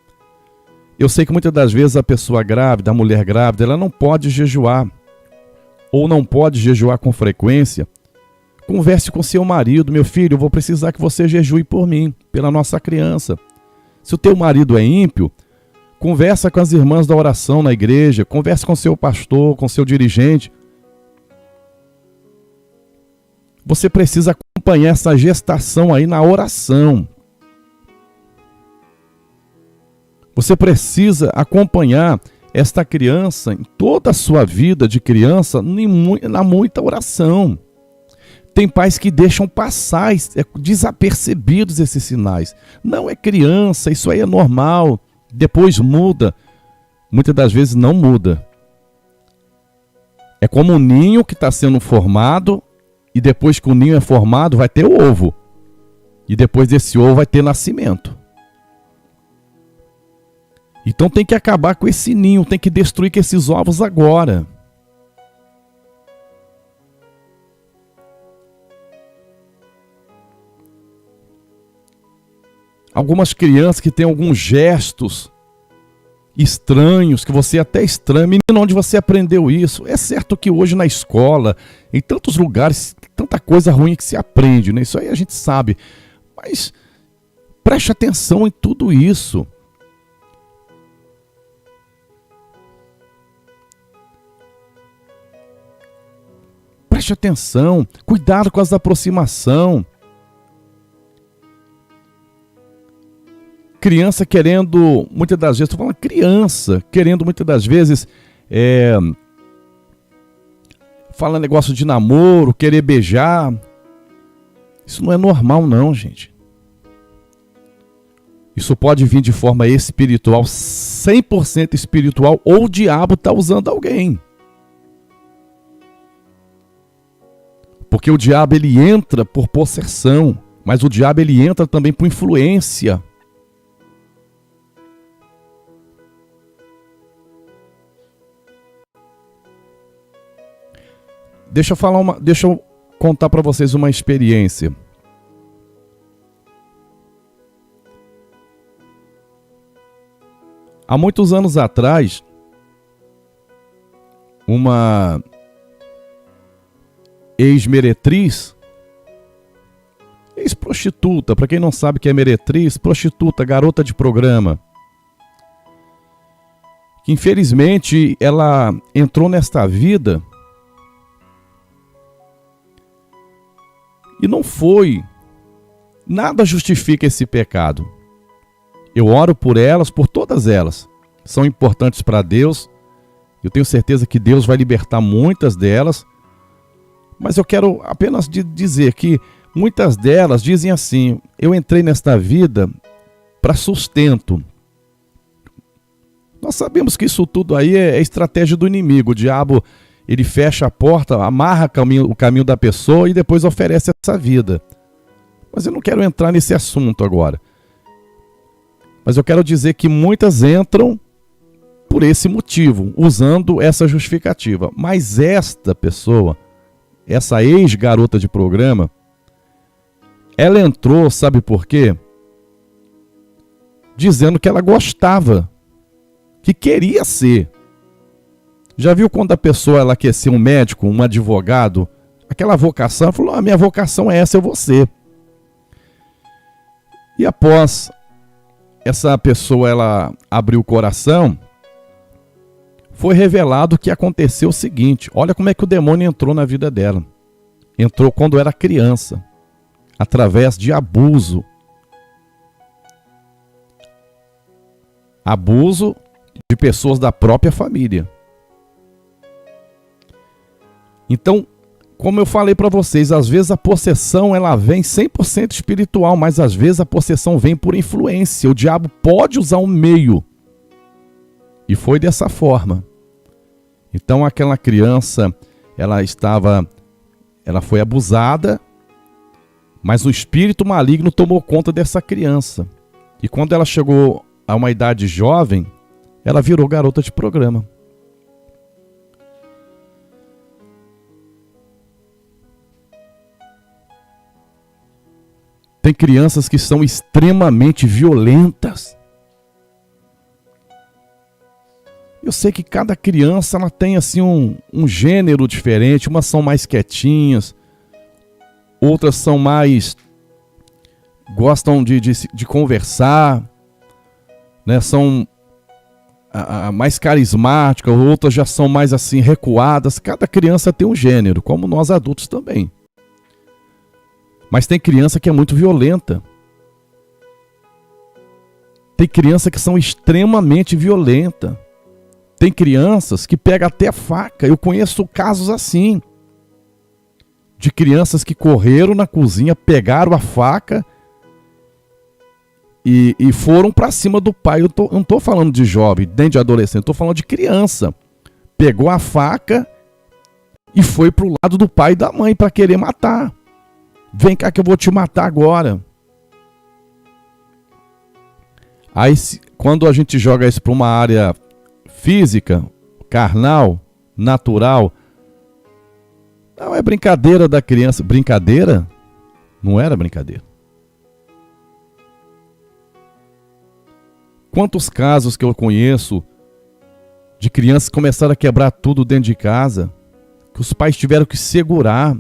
eu sei que muitas das vezes a pessoa grávida, a mulher grávida, ela não pode jejuar, ou não pode jejuar com frequência. Converse com seu marido: meu filho, eu vou precisar que você jejue por mim, pela nossa criança. Se o teu marido é ímpio, conversa com as irmãs da oração na igreja, converse com seu pastor, com seu dirigente. Você precisa acompanhar essa gestação aí na oração. Você precisa acompanhar esta criança, em toda a sua vida de criança, na muita oração. Tem pais que deixam passar desapercebidos esses sinais. Não é criança, isso aí é normal. Depois muda. Muitas das vezes não muda. É como um ninho que está sendo formado, e depois que o ninho é formado, vai ter o ovo. E depois desse ovo vai ter nascimento. Então tem que acabar com esse ninho, tem que destruir com esses ovos agora. Algumas crianças que têm alguns gestos estranhos, que você até estranha. Menino, onde você aprendeu isso? É certo que hoje na escola, em tantos lugares, tanta coisa ruim que se aprende, né? Isso aí a gente sabe. Mas preste atenção em tudo isso. Preste atenção, cuidado com as aproximação. Criança querendo, muitas das vezes, estou falando criança, querendo muitas das vezes, fala negócio de namoro, querer beijar. Isso não é normal não, gente. Isso pode vir de forma espiritual, 100% espiritual, ou o diabo está usando alguém. Porque o diabo ele entra por possessão, mas o diabo ele entra também por influência. Deixa eu contar para vocês uma experiência. Há muitos anos atrás, uma ex-meretriz, ex-prostituta, para quem não sabe o que é meretriz, prostituta, garota de programa, que infelizmente ela entrou nesta vida e não foi, nada justifica esse pecado. Eu oro por elas, por todas elas, são importantes para Deus, eu tenho certeza que Deus vai libertar muitas delas, mas eu quero apenas dizer que muitas delas dizem assim: eu entrei nesta vida para sustento. Nós sabemos que isso tudo aí é estratégia do inimigo. O diabo, ele fecha a porta, amarra o caminho da pessoa e depois oferece essa vida. Mas eu não quero entrar nesse assunto agora. Mas eu quero dizer que muitas entram por esse motivo, usando essa justificativa. Mas esta pessoa, essa ex-garota de programa, ela entrou, sabe por quê? Dizendo que ela gostava, que queria ser. Já viu quando a pessoa ela quer ser um médico, um advogado? Aquela vocação, falou, a minha vocação é essa, eu vou ser. E após essa pessoa ela abriu o coração, foi revelado que aconteceu o seguinte: olha como é que o demônio entrou na vida dela. Entrou quando era criança, através de abuso. Abuso de pessoas da própria família. Então, como eu falei para vocês, às vezes a possessão ela vem 100% espiritual, mas às vezes a possessão vem por influência. O diabo pode usar um meio. E foi dessa forma. Então aquela criança, ela foi abusada, mas o espírito maligno tomou conta dessa criança. E quando ela chegou a uma idade jovem, ela virou garota de programa. Tem crianças que são extremamente violentas. Eu sei que cada criança ela tem assim um gênero diferente. Umas são mais quietinhas, outras são mais... gostam de conversar, né? São mais carismáticas, outras já são mais assim recuadas. Cada criança tem um gênero, como nós adultos também. Mas tem criança que é muito violenta. Tem criança que são extremamente violentas. Tem crianças que pegam até faca. Eu conheço casos assim. De crianças que correram na cozinha, pegaram a faca e foram para cima do pai. Eu não estou falando de jovem, nem de adolescente, estou falando de criança. Pegou a faca e foi para o lado do pai e da mãe para querer matar. Vem cá que eu vou te matar agora. Aí, quando a gente joga isso para uma área física, carnal, natural, não é brincadeira da criança. Brincadeira? Não era brincadeira. Quantos casos que eu conheço de crianças que começaram a quebrar tudo dentro de casa, que os pais tiveram que segurar.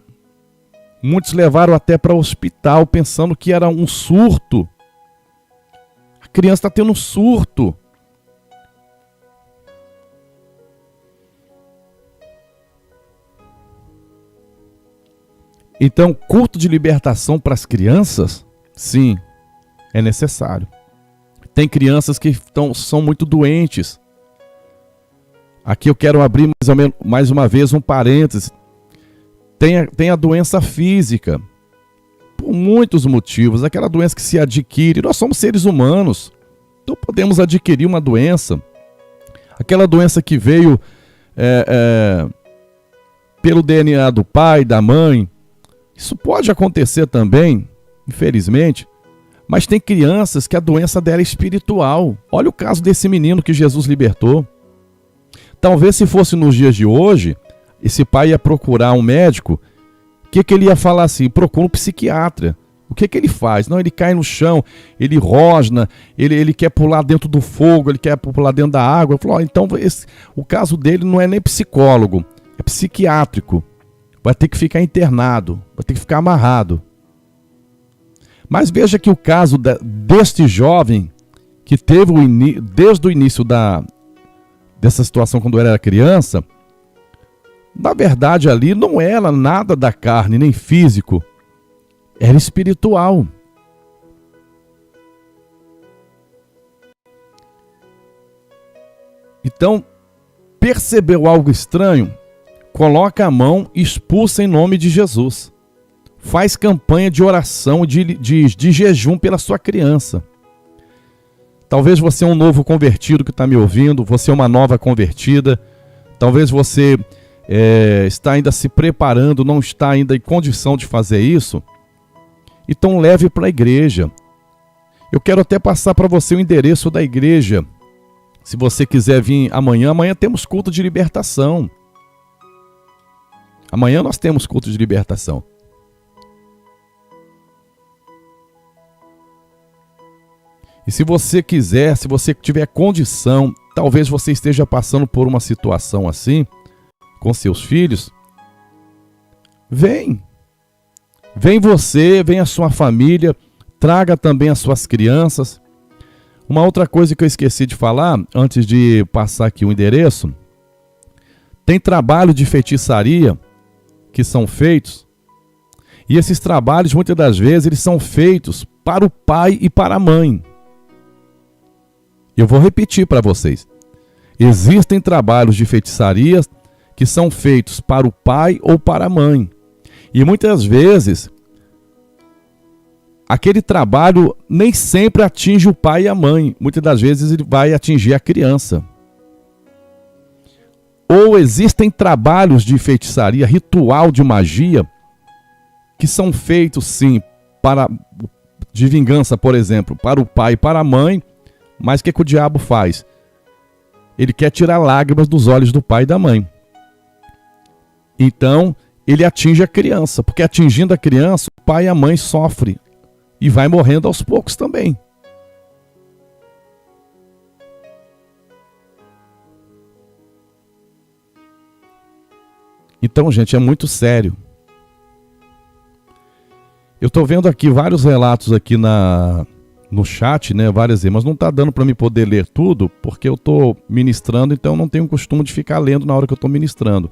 Muitos levaram até para o hospital pensando que era um surto. A criança está tendo um surto. Então, culto de libertação para as crianças, sim, é necessário. Tem crianças que são muito doentes. Aqui eu quero abrir mais uma vez um parêntese. Tem a doença física, por muitos motivos, aquela doença que se adquire. Nós somos seres humanos, então podemos adquirir uma doença. Aquela doença que veio pelo DNA do pai, da mãe. Isso pode acontecer também, infelizmente, mas tem crianças que a doença dela é espiritual. Olha o caso desse menino que Jesus libertou. Talvez se fosse nos dias de hoje, esse pai ia procurar um médico, o que ele ia falar assim? Procura um psiquiatra. O que ele faz? Não, ele cai no chão, ele rosna, ele quer pular dentro do fogo, ele quer pular dentro da água. Eu falo, então o caso dele não é nem psicólogo, é psiquiátrico. Vai ter que ficar internado, vai ter que ficar amarrado. Mas veja que o caso deste jovem, que teve desde o início dessa situação quando ele era criança, na verdade ali não era nada da carne, nem físico, era espiritual. Então, percebeu algo estranho? Coloca a mão e expulsa em nome de Jesus. Faz campanha de oração, de jejum pela sua criança. Talvez você é um novo convertido que está me ouvindo, você é uma nova convertida. Talvez você está ainda se preparando, não está ainda em condição de fazer isso. Então leve para a igreja. Eu quero até passar para você o endereço da igreja. Se você quiser vir amanhã temos culto de libertação. Amanhã nós temos culto de libertação. E se você quiser, se você tiver condição, talvez você esteja passando por uma situação assim, com seus filhos, vem você, vem a sua família, traga também as suas crianças. Uma outra coisa que eu esqueci de falar, antes de passar aqui o endereço, tem trabalho de feitiçaria que são feitos, e esses trabalhos muitas das vezes eles são feitos para o pai e para a mãe. Eu vou repetir para vocês. Existem trabalhos de feitiçaria que são feitos para o pai ou para a mãe. E muitas vezes, aquele trabalho nem sempre atinge o pai e a mãe. Muitas das vezes ele vai atingir a criança. Ou existem trabalhos de feitiçaria, ritual de magia, que são feitos sim, de vingança, por exemplo, para o pai e para a mãe. Mas o que o diabo faz? Ele quer tirar lágrimas dos olhos do pai e da mãe. Então, ele atinge a criança, porque atingindo a criança, o pai e a mãe sofrem e vai morrendo aos poucos também. Então, gente, é muito sério. Eu estou vendo aqui vários relatos aqui no chat, né, várias vezes, mas não está dando para mim poder ler tudo, porque eu estou ministrando, então eu não tenho o costume de ficar lendo na hora que eu estou ministrando.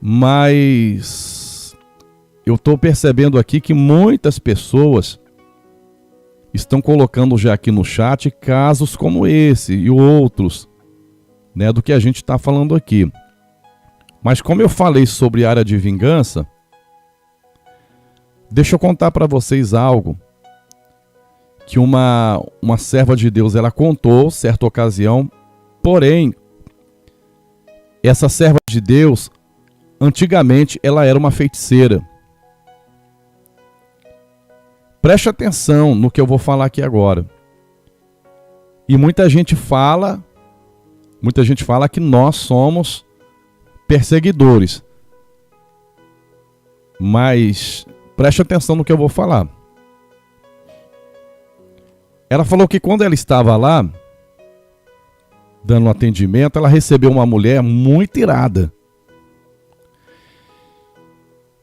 Mas eu estou percebendo aqui que muitas pessoas estão colocando já aqui no chat casos como esse e outros né, do que a gente está falando aqui. Mas como eu falei sobre área de vingança, deixa eu contar para vocês algo que uma serva de Deus ela contou certa ocasião. Porém, essa serva de Deus, antigamente, ela era uma feiticeira. Preste atenção no que eu vou falar aqui agora. E muita gente fala que nós somos perseguidores. Mas preste atenção no que eu vou falar. Ela falou que quando ela estava lá, dando um atendimento, ela recebeu uma mulher muito irada.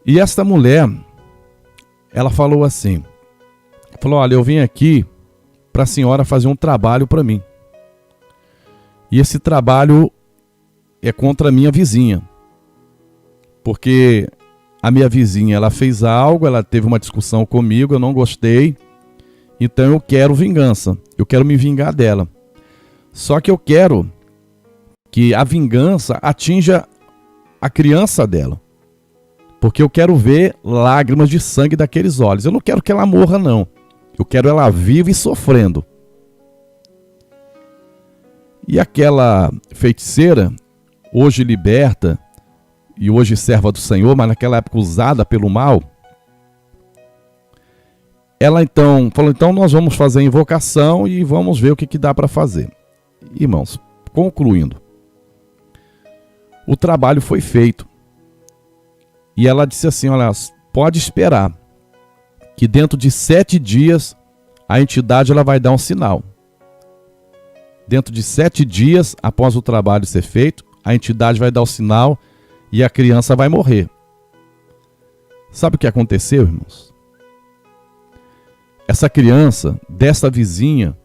E esta mulher, ela falou assim, olha, eu vim aqui para a senhora fazer um trabalho para mim. E esse trabalho é contra a minha vizinha. Porque a minha vizinha, ela fez algo, ela teve uma discussão comigo, eu não gostei. Então eu quero vingança, eu quero me vingar dela. Só que eu quero que a vingança atinja a criança dela. Porque eu quero ver lágrimas de sangue daqueles olhos. Eu não quero que ela morra, não. Eu quero ela viva e sofrendo. E aquela feiticeira, hoje liberta e hoje serva do Senhor, mas naquela época usada pelo mal, ela então falou, então nós vamos fazer a invocação e vamos ver o que dá para fazer. Irmãos, concluindo, o trabalho foi feito. E ela disse assim, olha, pode esperar que dentro de 7 dias a entidade ela vai dar um sinal. Dentro de 7 dias, após o trabalho ser feito, a entidade vai dar o sinal e a criança vai morrer. Sabe o que aconteceu, irmãos? Essa criança, dessa vizinha,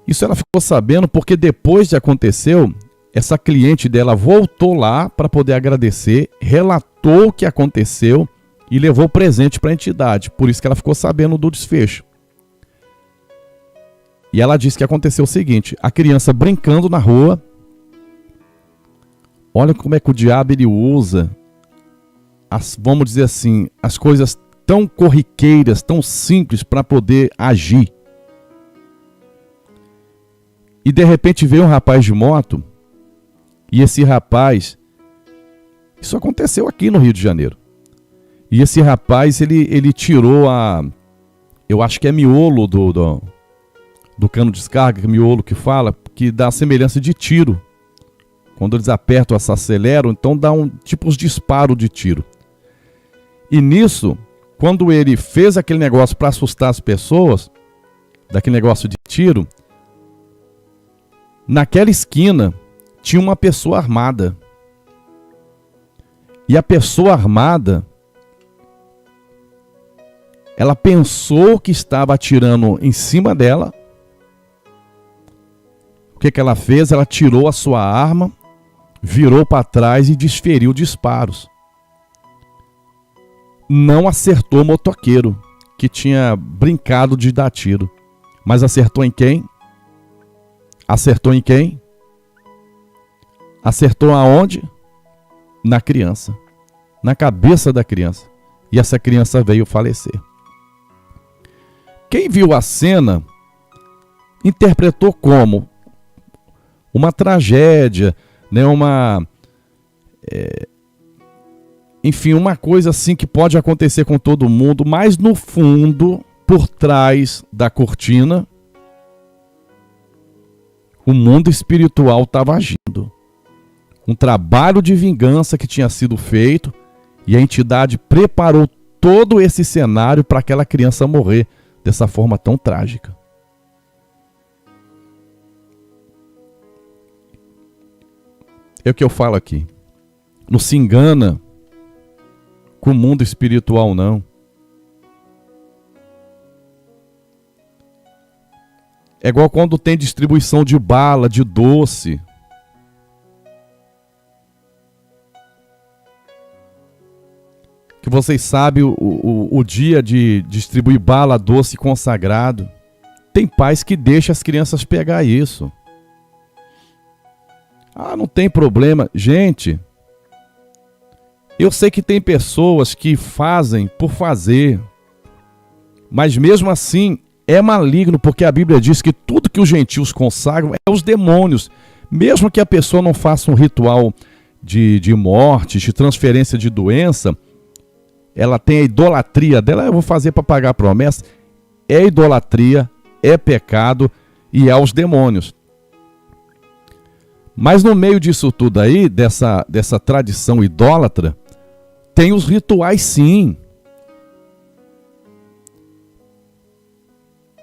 isso ela ficou sabendo porque depois de aconteceu, essa cliente dela voltou lá para poder agradecer, relatou o que aconteceu e levou presente para a entidade. Por isso que ela ficou sabendo do desfecho. E ela disse que aconteceu o seguinte, a criança brincando na rua, olha como é que o diabo ele usa, vamos dizer assim, as coisas tão corriqueiras, tão simples para poder agir. E de repente veio um rapaz de moto, e esse rapaz, isso aconteceu aqui no Rio de Janeiro, e esse rapaz ele tirou eu acho que é miolo do cano de descarga, miolo que fala, que dá a semelhança de tiro. Quando eles apertam, se aceleram, então dá tipo os disparos de tiro. E nisso, quando ele fez aquele negócio para assustar as pessoas, daquele negócio de tiro, naquela esquina tinha uma pessoa armada. E a pessoa armada, ela pensou que estava atirando em cima dela. O que ela fez? Ela tirou a sua arma, virou para trás e desferiu disparos. Não acertou o motoqueiro, que tinha brincado de dar tiro. Mas acertou em quem? Acertou em quem? Acertou aonde? Na criança. Na cabeça da criança. E essa criança veio falecer. Quem viu a cena interpretou como uma tragédia, né? Enfim, uma coisa assim que pode acontecer com todo mundo, mas no fundo, por trás da cortina, o mundo espiritual estava agindo. Um trabalho de vingança que tinha sido feito e a entidade preparou todo esse cenário para aquela criança morrer dessa forma tão trágica. É o que eu falo aqui. Não se engana com o mundo espiritual, não. É igual quando tem distribuição de bala, de doce. Que vocês sabem o dia de distribuir bala, doce consagrado. Tem pais que deixam as crianças pegar isso. Ah, não tem problema. Gente, eu sei que tem pessoas que fazem por fazer, mas mesmo assim é maligno, porque a Bíblia diz que tudo que os gentios consagram é os demônios. Mesmo que a pessoa não faça um ritual de morte, de transferência de doença, ela tem a idolatria dela, eu vou fazer para pagar a promessa. É idolatria, é pecado e é aos demônios. Mas no meio disso tudo aí, dessa tradição idólatra, tem os rituais sim.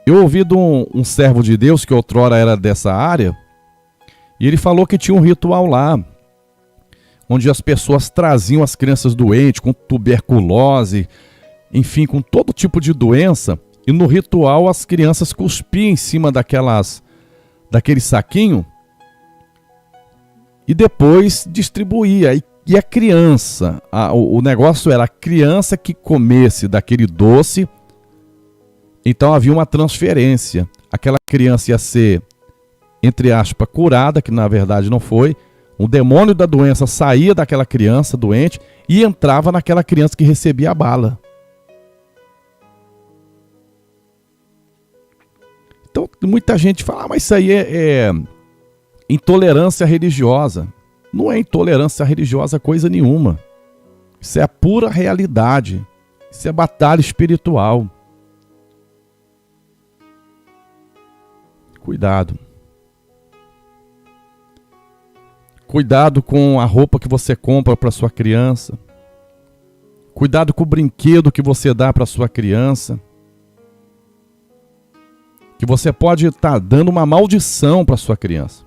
Eu ouvi de um servo de Deus que outrora era dessa área, e ele falou que tinha um ritual lá, onde as pessoas traziam as crianças doentes, com tuberculose, enfim, com todo tipo de doença, e no ritual as crianças cuspiam em cima daquele saquinho, e depois distribuía. E a criança, o negócio era a criança que comesse daquele doce, então havia uma transferência. Aquela criança ia ser, entre aspas, curada, que na verdade não foi. O demônio da doença saía daquela criança doente e entrava naquela criança que recebia a bala. Então muita gente fala, mas isso aí é intolerância religiosa. Não é intolerância religiosa coisa nenhuma. Isso é a pura realidade. Isso é batalha espiritual. Cuidado. Cuidado com a roupa que você compra para sua criança. Cuidado com o brinquedo que você dá para sua criança. Que você pode estar dando uma maldição para sua criança.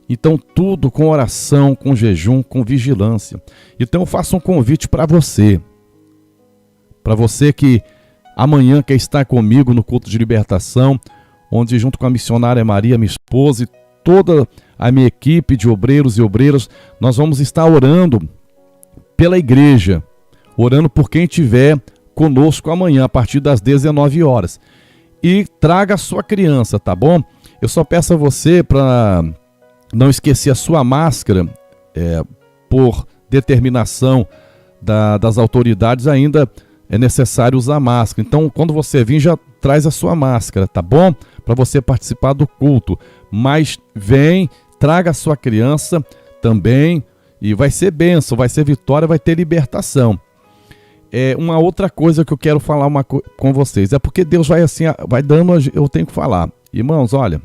Então tudo com oração, com jejum, com vigilância. Então eu faço um convite para você. Para você que amanhã quer estar comigo no culto de libertação, onde junto com a missionária Maria, minha esposa, e toda a minha equipe de obreiros e obreiras, nós vamos estar orando pela igreja, orando por quem estiver conosco amanhã, a partir das 19 horas. E traga a sua criança, tá bom? Eu só peço a você para não esquecer a sua máscara, por determinação das autoridades, ainda é necessário usar máscara. Então, quando você vir, já traz a sua máscara, tá bom? Para você participar do culto. Mas vem, traga a sua criança também, e vai ser bênção, vai ser vitória, vai ter libertação. Uma outra coisa que eu quero falar com vocês, é porque Deus vai dando, eu tenho que falar. Irmãos, olha,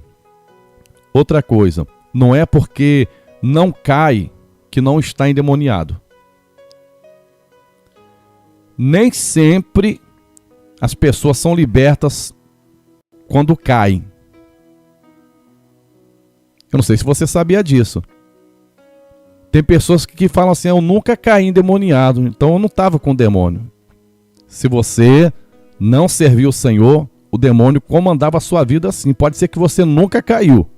outra coisa, não é porque não cai que não está endemoniado. Nem sempre as pessoas são libertas quando caem. Eu não sei se você sabia disso. Tem pessoas que falam assim, eu nunca caí endemoniado, então eu não estava com demônio. Se você não serviu o Senhor, o demônio comandava a sua vida assim. Pode ser que você nunca caiu,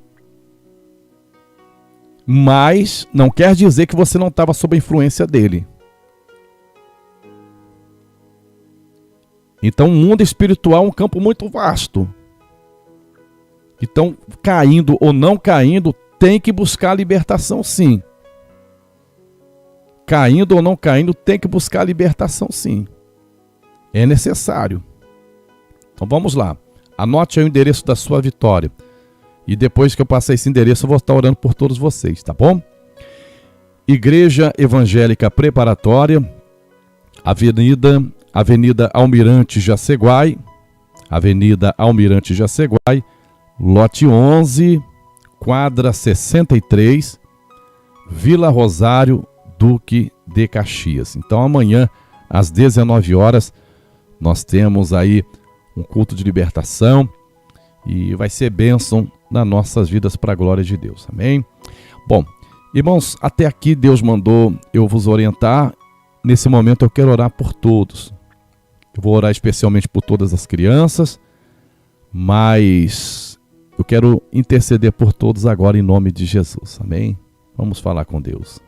mas não quer dizer que você não estava sob a influência dele. Então o mundo espiritual é um campo muito vasto. Então, caindo ou não caindo, tem que buscar a libertação sim. Caindo ou não caindo, tem que buscar a libertação sim. É necessário. Então vamos lá. Anote aí o endereço da sua vitória. E depois que eu passar esse endereço, eu vou estar orando por todos vocês, tá bom? Igreja Evangélica Preparatória, Avenida Almirante Jaceguai, lote 11, quadra 63, Vila Rosário, Duque de Caxias. Então amanhã, às 19 horas, nós temos aí um culto de libertação e vai ser bênção nas nossas vidas para a glória de Deus. Amém? Bom, irmãos, até aqui Deus mandou eu vos orientar. Nesse momento eu quero orar por todos. Eu vou orar especialmente por todas as crianças, mas eu quero interceder por todos agora em nome de Jesus. Amém? Vamos falar com Deus.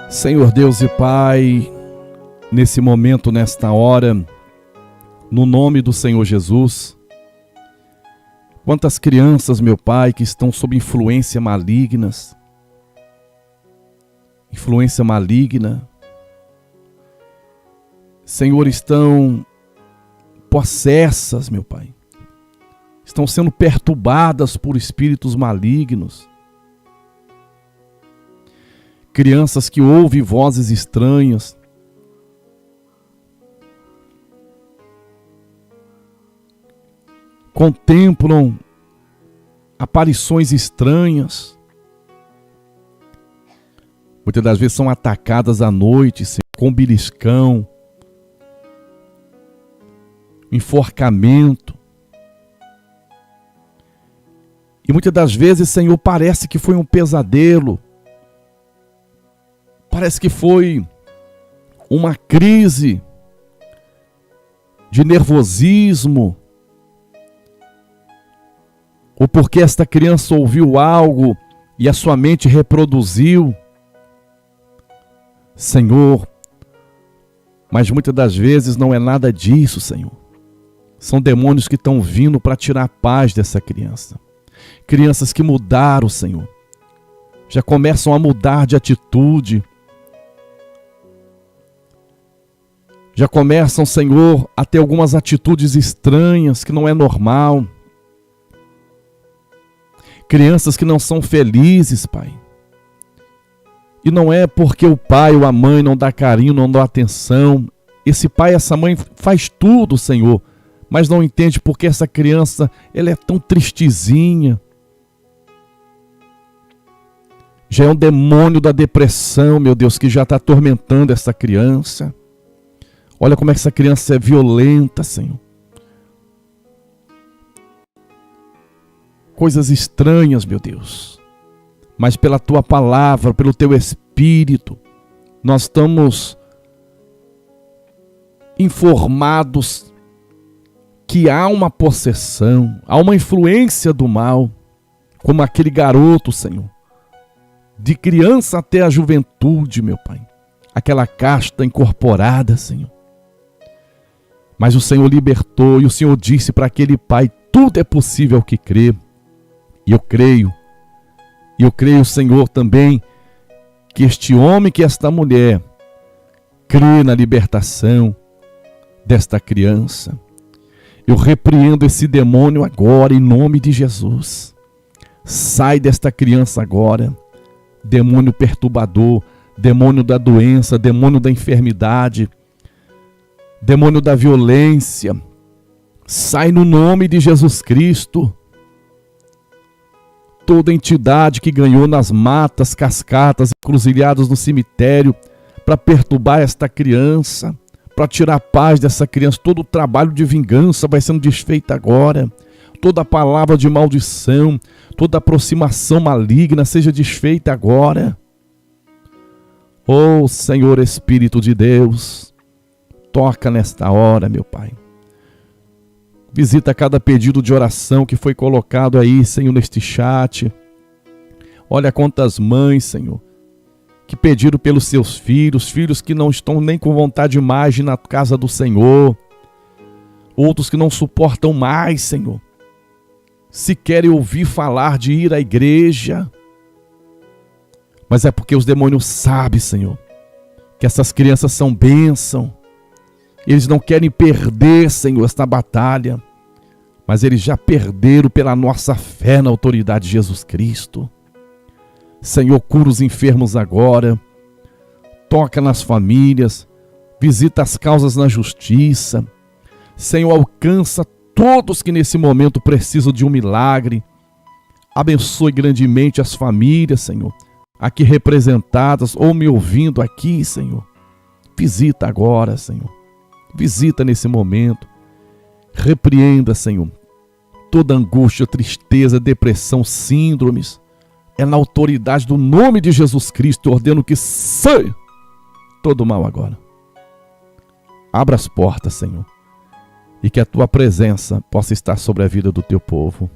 Senhor Deus e Pai, nesse momento, nesta hora, no nome do Senhor Jesus, quantas crianças, meu Pai, que estão sob influência maligna, Senhor, estão possessas, meu Pai, estão sendo perturbadas por espíritos malignos. Crianças que ouvem vozes estranhas, contemplam aparições estranhas, muitas das vezes são atacadas à noite, com beliscão, enforcamento. E muitas das vezes, Senhor, parece que foi um pesadelo, parece que foi uma crise de nervosismo, ou porque esta criança ouviu algo e a sua mente reproduziu. Senhor, mas muitas das vezes não é nada disso, Senhor. São demônios que estão vindo para tirar a paz dessa criança. Crianças que mudaram, Senhor, já começam a mudar de atitude, já começam, Senhor, a ter algumas atitudes estranhas que não é normal. Crianças que não são felizes, Pai. E não é porque o pai ou a mãe não dá carinho, não dá atenção. Esse pai e essa mãe faz tudo, Senhor, mas não entende porque essa criança, ela é tão tristezinha. Já é um demônio da depressão, meu Deus, que já está atormentando essa criança. Olha como é que essa criança é violenta, Senhor. Coisas estranhas, meu Deus. Mas pela Tua palavra, pelo Teu Espírito, nós estamos informados que há uma possessão, há uma influência do mal, como aquele garoto, Senhor, de criança até a juventude, meu Pai. Aquela casta incorporada, Senhor. Mas o Senhor libertou e o Senhor disse para aquele pai, tudo é possível ao que crê. E eu creio, Senhor, também, que este homem, que esta mulher, crê na libertação desta criança. Eu repreendo esse demônio agora, em nome de Jesus. Sai desta criança agora, demônio perturbador, demônio da doença, demônio da enfermidade, demônio da violência. Sai no nome de Jesus Cristo. Toda entidade que ganhou nas matas, cascatas, encruzilhadas no cemitério, para perturbar esta criança, para tirar a paz dessa criança, todo o trabalho de vingança vai sendo desfeito agora. Toda palavra de maldição, toda aproximação maligna seja desfeita agora. Oh, Senhor Espírito de Deus, toca nesta hora, meu Pai. Visita cada pedido de oração que foi colocado aí, Senhor, neste chat. Olha quantas mães, Senhor, que pediram pelos seus filhos, filhos que não estão nem com vontade mais de ir na casa do Senhor. Outros que não suportam mais, Senhor, se querem ouvir falar de ir à igreja. Mas é porque os demônios sabem, Senhor, que essas crianças são bênção. Eles não querem perder, Senhor, esta batalha, mas eles já perderam pela nossa fé na autoridade de Jesus Cristo. Senhor, cura os enfermos agora, toca nas famílias, visita as causas na justiça. Senhor, alcança todos que nesse momento precisam de um milagre. Abençoe grandemente as famílias, Senhor, aqui representadas ou me ouvindo aqui, Senhor. Visita agora, Senhor. Visita nesse momento, repreenda, Senhor, toda angústia, tristeza, depressão, síndromes. É na autoridade do nome de Jesus Cristo, eu ordeno que saia todo mal agora. Abra as portas, Senhor, e que a Tua presença possa estar sobre a vida do Teu povo.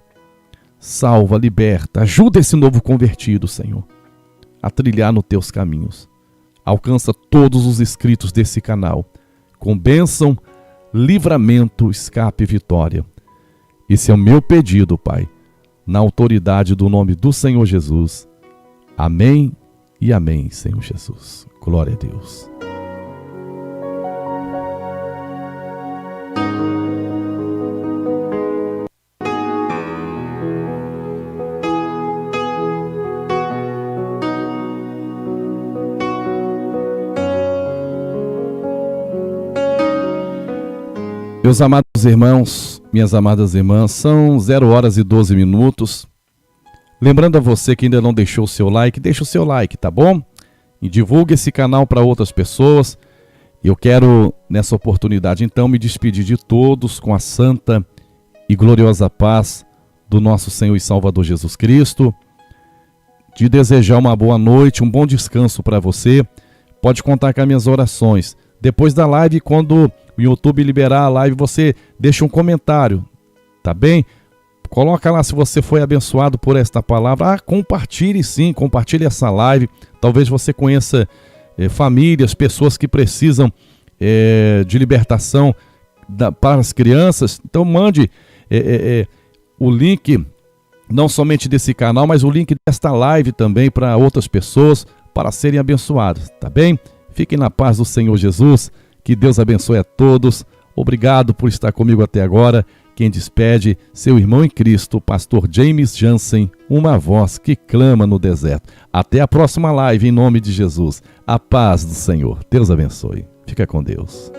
salva, liberta, ajuda esse novo convertido, Senhor, a trilhar nos teus caminhos. Alcança todos os inscritos desse canal, com bênção, livramento, escape e vitória. Esse é o meu pedido, Pai, na autoridade do nome do Senhor Jesus. Amém e amém, Senhor Jesus. Glória a Deus. Meus amados irmãos, minhas amadas irmãs, são 0 horas e 12 minutos. Lembrando a você que ainda não deixou o seu like, deixa o seu like, tá bom? E divulgue esse canal para outras pessoas. Eu quero, nessa oportunidade, então, me despedir de todos com a santa e gloriosa paz do nosso Senhor e Salvador Jesus Cristo. De desejar uma boa noite, um bom descanso para você. Pode contar com as minhas orações. Depois da live, quando o YouTube liberar a live, você deixa um comentário, tá bem? Coloca lá se você foi abençoado por esta palavra. Compartilhe sim, compartilhe essa live. Talvez você conheça famílias, pessoas que precisam de libertação para as crianças. Então mande o link, não somente desse canal, mas o link desta live também para outras pessoas, para serem abençoadas, tá bem? Fiquem na paz do Senhor Jesus. Que Deus abençoe a todos. Obrigado por estar comigo até agora. Quem despede, seu irmão em Cristo, pastor James Jansen, uma voz que clama no deserto. Até a próxima live, em nome de Jesus. A paz do Senhor. Deus abençoe. Fica com Deus.